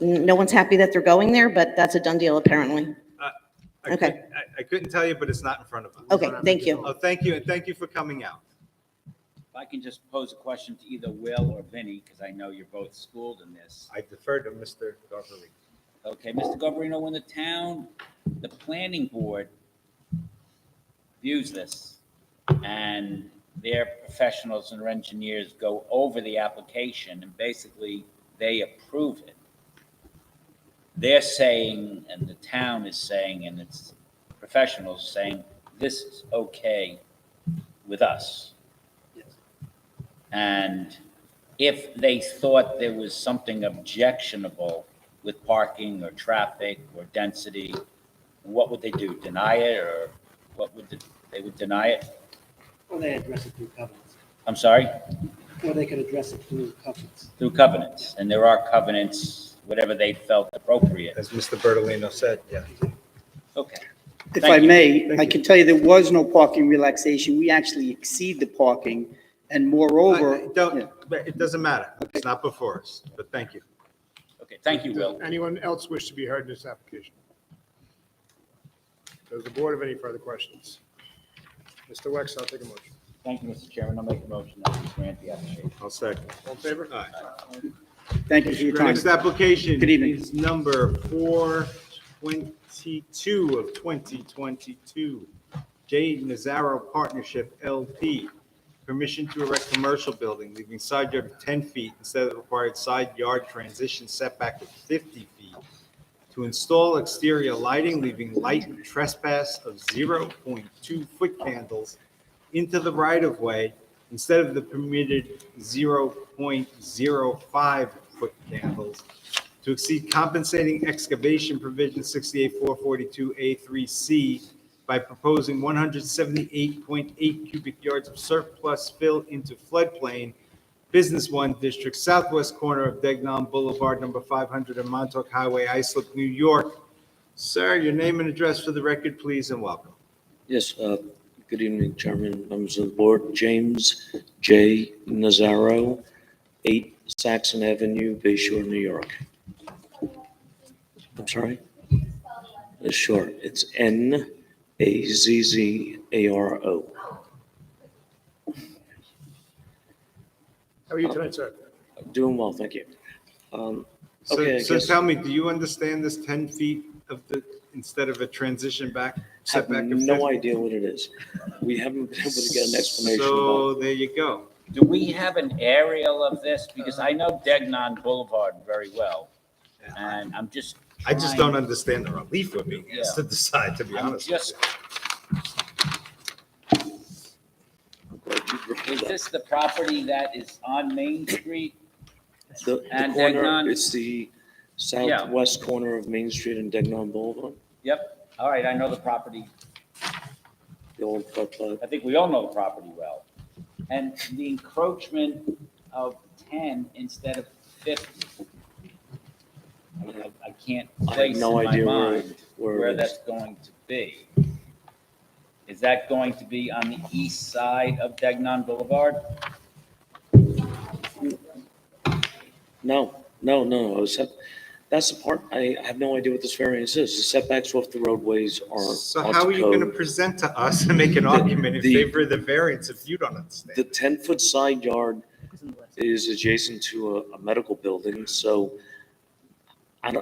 no one's happy that they're going there, but that's a done deal apparently. Okay. I couldn't tell you, but it's not in front of us. Okay, thank you. Oh, thank you, and thank you for coming out. If I can just pose a question to either Will or Vinnie, because I know you're both schooled in this. I defer to Mr. Garvery. Okay, Mr. Garbarino, when the planning board views this and their professionals and engineers go over the application and basically they approve it, they're saying, and the town is saying, and its professionals saying, this is okay with us. And if they thought there was something objectionable with parking or traffic or density, what would they do? Deny it, or what would they would deny it? Or they address it through covenants. I'm sorry? Or they could address it through covenants. Through covenants, and there are covenants, whatever they felt appropriate. As Mr. Bertolino said, yeah. Okay. If Thank I you. may, I can tell you there was no parking relaxation. We actually exceed the parking, and moreover. It doesn't matter. It's not before us, but thank you. Okay, thank you, Will. Does anyone else wish to be heard in this application? Does the board have any further questions? Mr. Wex, I'll take a motion. Thank you, Mr. Chairman. I'll make a motion that we grant the application. I'll second. All in favor? Thank you for your The time. next application Good evening. is number 422 of 2022. J. Nazaro Partnership LP. Permission to erect commercial building, leaving side yard of 10 feet instead of the required side yard transition setback of 50 feet. To install exterior lighting, leaving light trespass of 0.2 foot candles into the right-of-way instead of the permitted 0.05 foot candles. To exceed compensating excavation provision 68442A3C by proposing 178.8 cubic yards of surplus fill into floodplain, Business 1 District, southwest corner of Degnan Boulevard, number 500 and Montauk Highway, Islip, New York. Sir, your name and address for the record, please, and welcome. Yes, good evening, Chairman, members of the board. James J. Nazaro, 8 Saxon Avenue, Bay Shore, New York. I'm sorry? Sure, it's Nazzaro. How are you tonight, sir? Doing well, thank you. So Okay, so tell me, do you understand this 10 feet of the, instead of a transition back, I have setback of 50? no idea what it is. We haven't been able to get an explanation about So there you go. Do we have an aerial of this? Because I know Degnan Boulevard very well, and I'm just. I just don't trying- understand the relief we're being asked to decide, to be I'm honest with just- you. Is this the property that is on Main Street? The And corner, Degnan? it's the southwest corner of Main Street and Degnan Boulevard, Yep, all right, I know the property. the old Cut Club. I think we all know the property well. And the encroachment of 10 instead of 50. I can't I have place no in my idea mind where where it is. that's going to be. Is that going to be on the east side of Degnan Boulevard? No. That's the part, I have no idea what this variance is. The setbacks off the roadways are. So are how to are you going to code. present to us and make an argument in favor of the variance if you don't understand? The 10-foot side yard is adjacent to a medical building, so I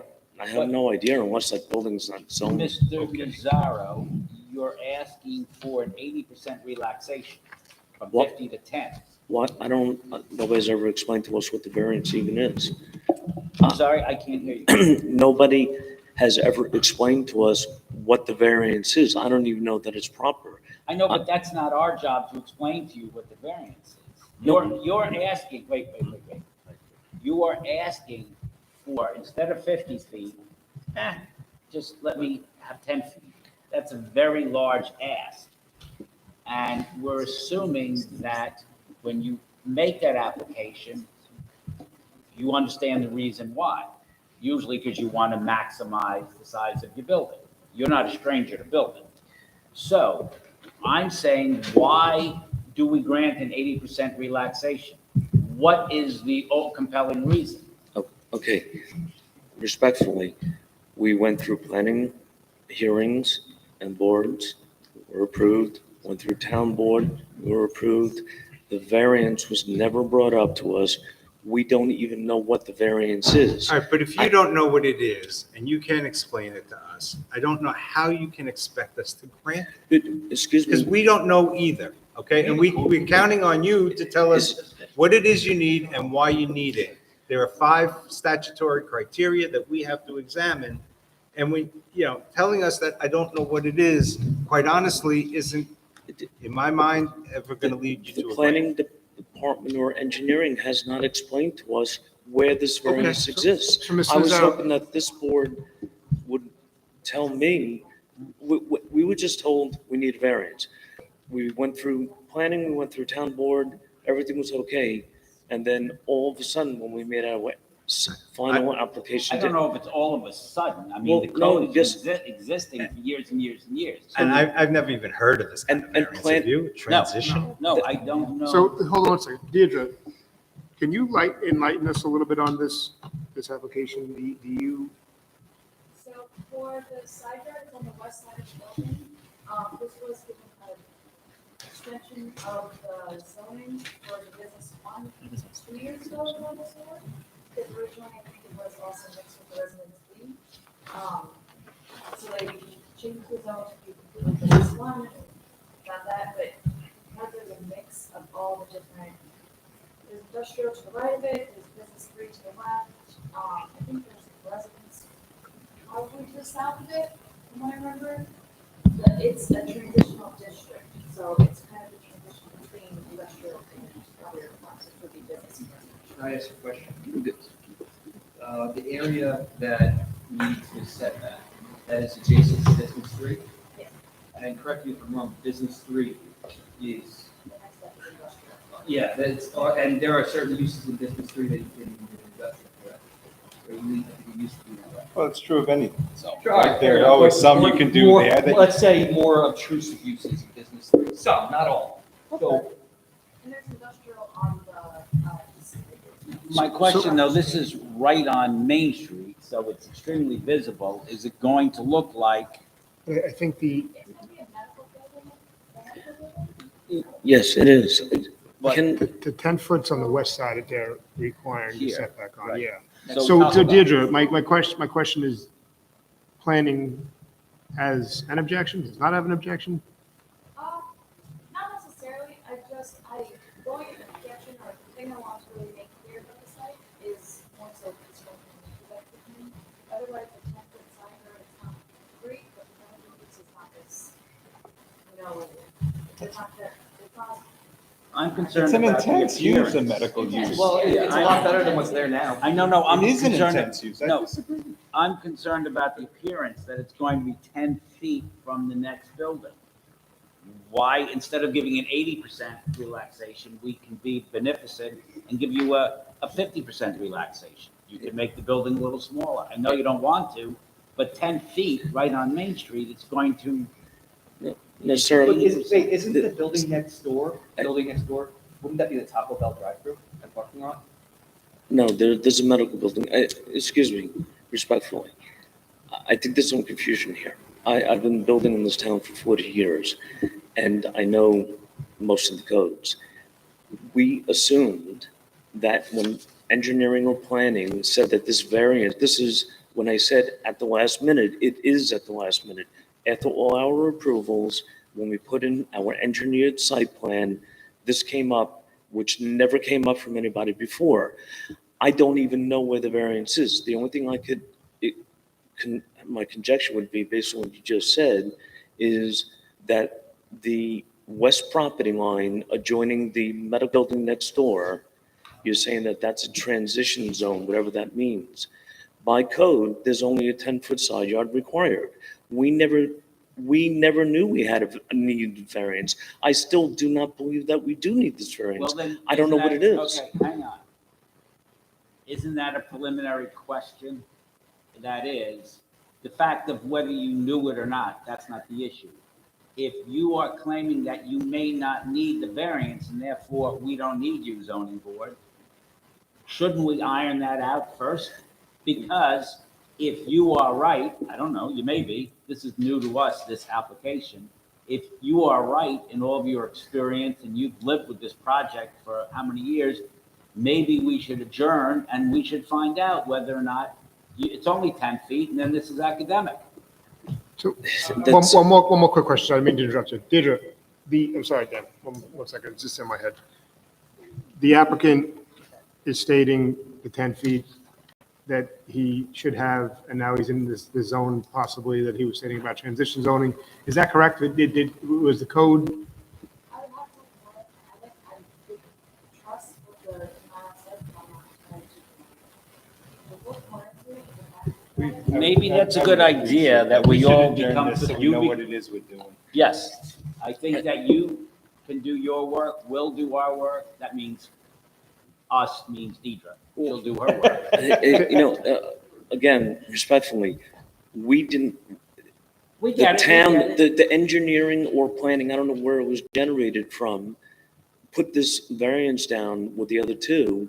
have no idea unless that building's not zoned. Mr. Mazzaro, you're asking for an 80% relaxation from What? 50 to 10. What, nobody's ever explained to us what the variance even is. I'm sorry, I can't hear you. Nobody has ever explained to us what the variance is. I don't even know that it's proper. I know, but that's not our job to explain to you what the variance is. No. You're asking, wait. You are asking for, instead of 50 feet, just let me have 10 feet. That's a very large ask. And we're assuming that when you make that application, you understand the reason why. Usually because you want to maximize the size of your building. You're not a stranger to building. So I'm saying, why do we grant an 80% relaxation? What is the compelling reason? Okay, respectfully, we went through planning hearings and boards, were approved, went through town board, we were approved. The variance was never brought up to us. We don't even know what the variance is. All right, but if you don't know what it is and you can't explain it to us, I don't know how you can expect us to grant it. Excuse me. Because we don't know either, okay? And we're counting on you to tell us what it is you need and why you need it. There are 5 statutory criteria that we have to examine. And telling us that I don't know what it is, quite honestly, isn't, in my mind, ever going to lead you The to a planning grant. department or engineering has not explained to us where this variance so- exists. so Mr. I was Mazzaro- hoping that this board would tell me, we were just told we need a variance. We went through planning, we went through town board, everything was okay. And then all of a sudden, when we made our final application. I don't know if it's all of a sudden. I Well, mean, the no, code has just- been existing for years and years and years. And I've never even heard of this kind of variance. Have you? Transition? No, I don't know. So, hold on a second. Deirdre, can you enlighten us a little bit on this application? Do you, So for the side yard on the west side of the building, this was given an extension of the zoning for the business 1 2 years ago, ago before. Because originally, I think it was also mixed with the residence B. So they changed the zone to be completely business 1, got that, but because there's a mix of all the different, there's industrial to the right of it, there's business 3 to the left, I think there's residence probably to the south of it, from what I remember. But it's a transitional district, so it's kind of a transition between industrial and other classes would be business. Can I ask a question? The area that needs the setback, that is adjacent to business 3? Yes. And correct me if I'm wrong, business 3 is, The next step is industrial. yeah, that's, and there are certain uses in business 3 that you can do industrial, correct? Or you need, I think it used to be that way. Well, it's true of anything. So Right, there are always some you can do more- there that. Let's say more obtrusive uses in business 3, some, not all. So, And there's industrial on the, east side. My question, though, this is right on Main Street, so it's extremely visible. Is it going to look like? I think the, It's gonna be a medical building, a medical building? Yes, it is. But- Can, the 10 foot's on the west side that they're requiring the Here, setback on, right. yeah. So So talk about- Deirdre, my question is, planning has an objection, does not have an objection? Not necessarily, going in objection or the thing I want to really make clear about the site is more so construction and otherwise the 10-foot side yard is not great, but the 10 foot is not this, it's not that, it's not I'm concerned It's an about the intense use appearance. of medical use. Well, it's a lot better than what's there now. I know, no, I'm It is an concerned. intense use. I No, disagree. I'm concerned about the appearance, that it's going to be 10 feet from the next building. Why, instead of giving an 80% relaxation, we can be beneficent and give you a 50% relaxation? You can make the building a little smaller. I know you don't want to, but 10 feet right on Main Street, it's going to. Necessarily. Isn't the building next door, wouldn't that be the Taco Bell drive-through and parking lot? No, there's a medical building. Excuse me, respectfully. I think there's some confusion here. I've been building in this town for 40 years, and I know most of the codes. We assumed that when engineering or planning said that this variance, this is, when I said at the last minute, it is at the last minute. After all our approvals, when we put in our engineered site plan, this came up, which never came up from anybody before. I don't even know where the variance is. The only thing my conjecture would be, based on what you just said, is that the west property line adjoining the medical building next door, you're saying that that's a transition zone, whatever that means. By code, there's only a 10-foot side yard required. We never knew we had a needed variance. I still do not believe that we do need this variance. Well, then, I don't know what it is. Okay, hang on. Isn't that a preliminary question? That is, the fact of whether you knew it or not, that's not the issue. If you are claiming that you may not need the variance and therefore we don't need you, zoning board, shouldn't we iron that out first? Because if you are right, I don't know, you may be, this is new to us, this application. If you are right in all of your experience and you've lived with this project for how many years, maybe we should adjourn and we should find out whether or not it's only 10 feet and then this is academic. So, one more quick question. I didn't mean to interrupt you. Deirdre, I'm sorry, Dan, one second, it's just in my head. The applicant is stating the 10 feet that he should have, and now he's in this zone possibly that he was stating about transition zoning. Is that correct? Was the code? I would have to have it, I would trust what the denial says, but I'm not trying to. Maybe that's a good idea that we all become. So we know what it is we're doing. Yes, I think that you can do your work, we'll do our work. That means us means Deidre. She'll do her work. Again, respectfully, we didn't, We the get it. town, we get it. the engineering or planning, I don't know where it was generated from, put this variance down with the other two,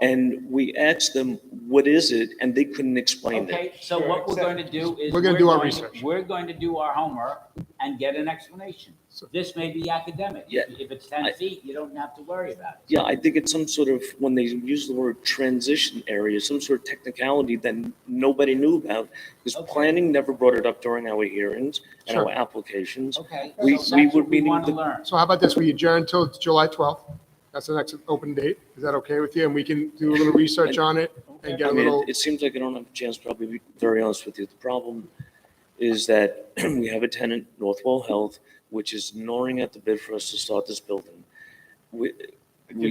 and we asked them, what is it? And they couldn't explain it. Okay, so what we're going to do is. We're gonna do our research. We're going to do our homework and get an explanation. This may be academic. Yeah. If it's 10 feet, you don't have to worry about it. Yeah, I think it's some sort of, when they use the word transition area, some sort of technicality that nobody knew about, because planning never brought it up during our hearings and our Sure. applications. Okay. We so that's were what we meeting want to the- learn. So how about this? We adjourn until July 12th. That's the next open date. Is that okay with you? And we can do a little research on it and get I a mean, little. it seems like I don't have a chance, probably be very honest with you. The problem is that we have a tenant, Northwell Health, which is gnawing at the bid for us to start this building. We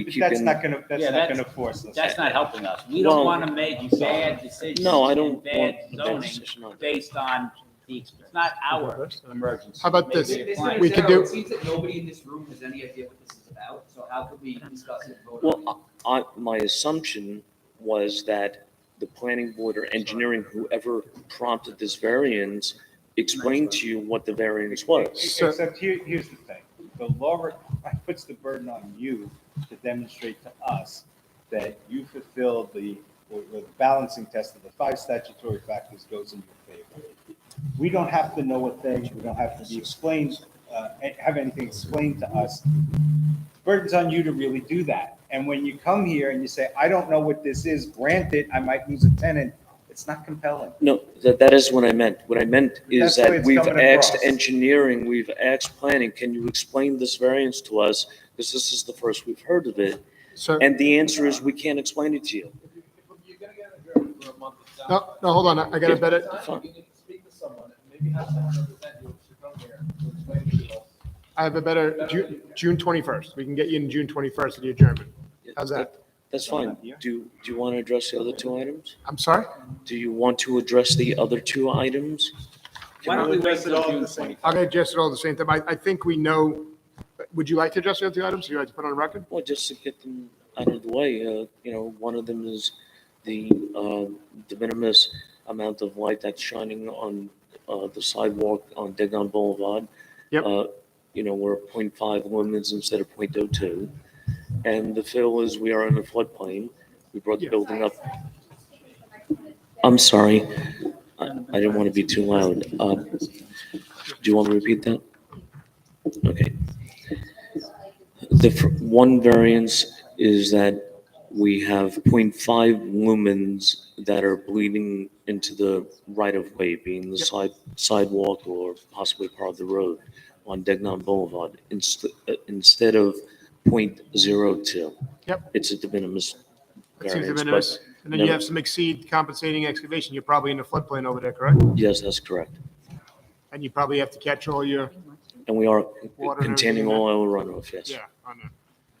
keep That's in- not gonna, that's Yeah, not gonna force us. That's not helping us. We Well- don't want to make bad decisions. No, I don't and bad want a bad zoning decision on that. based on it's not our emergency. How about Maybe this? the client- We could do- It seems that nobody in this room has any idea what this is about, so how could we discuss it and vote on it? Well, my assumption was that the planning board or engineering, whoever prompted this variance, explained to you what the variance was. Except here's the thing, the law puts the burden on you to demonstrate to us that you fulfill the balancing test of the 5 statutory factors goes in your favor. We don't have to know a thing, we don't have to be explained, have anything explained to us. Burden's on you to really do that. And when you come here and you say, I don't know what this is, granted, I might lose a tenant, it's not compelling. No, that is what I meant. What I meant is That's the way that it's we've coming asked across. engineering, we've asked planning, can you explain this variance to us? Because this is the first we've heard of it. Sir. And the answer is, we can't explain it to you. No, hold on. I got a better. Fine. You need to speak to someone, maybe have someone represent you to come here to explain to you. I have a better, June 21st. We can get you in June 21st at the adjournment. How's that? That's fine. Do you want to address the other two items? I'm sorry? Do you want to address the other two items? Why don't we wait till June 20? I'll get addressed at all at the same time. I think we know, would you like to address the other two items? Would you like to put on record? Well, just to get them out of the way, one of them is the de minimis amount of light that's shining on the sidewalk on Degon Boulevard. Yep. We're 0.5 lumens instead of 0.02. And the fill is we are in a floodplain. We brought the building up. I'm sorry. I didn't want to be too loud. Do you want to repeat that? Okay. The one variance is that we have 0.5 lumens that are bleeding into the right-of-way, being the sidewalk or possibly part of the road on Degnan Boulevard, instead of 0.02. Yep. It's a de minimis It seems de variance, minimis. but And then you have some exceed compensating excavation. You're probably in the floodplain over there, correct? yes, that's correct. And you probably have to catch all your, And we are Water and containing everything all our runoff, yes. yeah, on there.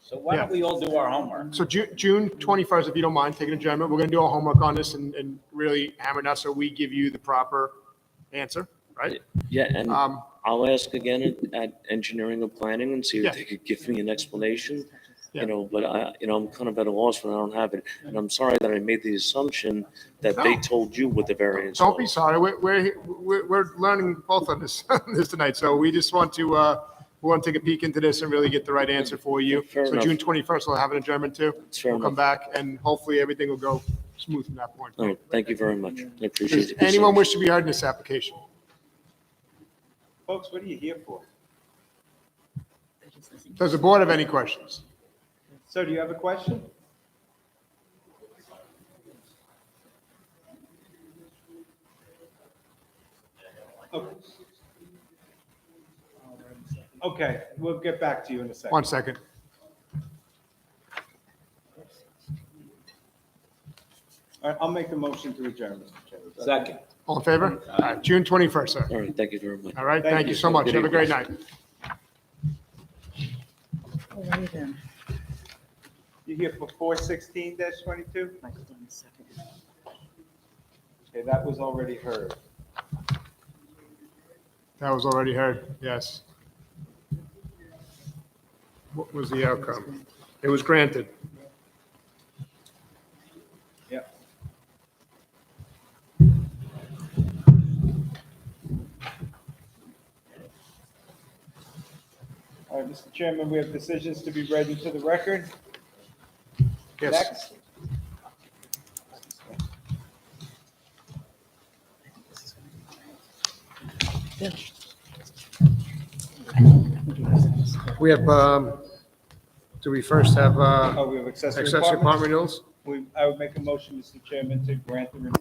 So why don't we all do our homework? So June 21st, if you don't mind taking adjournment, we're going to do our homework on this and really hammer it out so we give you the proper answer, right? Yeah, and Um, I'll ask again at engineering and planning and see Yeah. if they could give me an explanation. Yeah. But I'm kind of at a loss when I don't have it. And I'm sorry that I made the assumption that they No. told you what the variance Don't be was. sorry. We're learning both on this, this tonight. So we just want to, we want to take a peek into this and really get the right answer for you. Fair So enough. June 21st, we'll have an adjournment too. It's fair We'll come enough. back and hopefully everything will go smooth from that point. All right, thank you very much. I appreciate Does it. anyone wish to be heard in this application? Folks, what are you here for? Does the board have any questions? Sir, do you have a question? Okay. Okay, we'll get back to you in a second. 1 second. All right, I'll make a motion to adjourn, Mr. Chairman. Second. All in favor? All right, June 21st, sir. All right, thank you very much. All right, Thank thank you you. so much. Good Have a great evening. night. Alrighty then. You here for 416-22? Okay, that was already heard. That was already heard, yes. What was the outcome? It was granted. Yep. All right, Mr. Chairman, we have decisions to be read into the record. Yes. Next. We have, do we first have Oh, we have accessory accessory apartment apartments? renewals? I would make a motion, Mr. Chairman, to grant the renewal.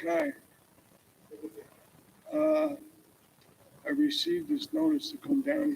Hi. I received this notice to come down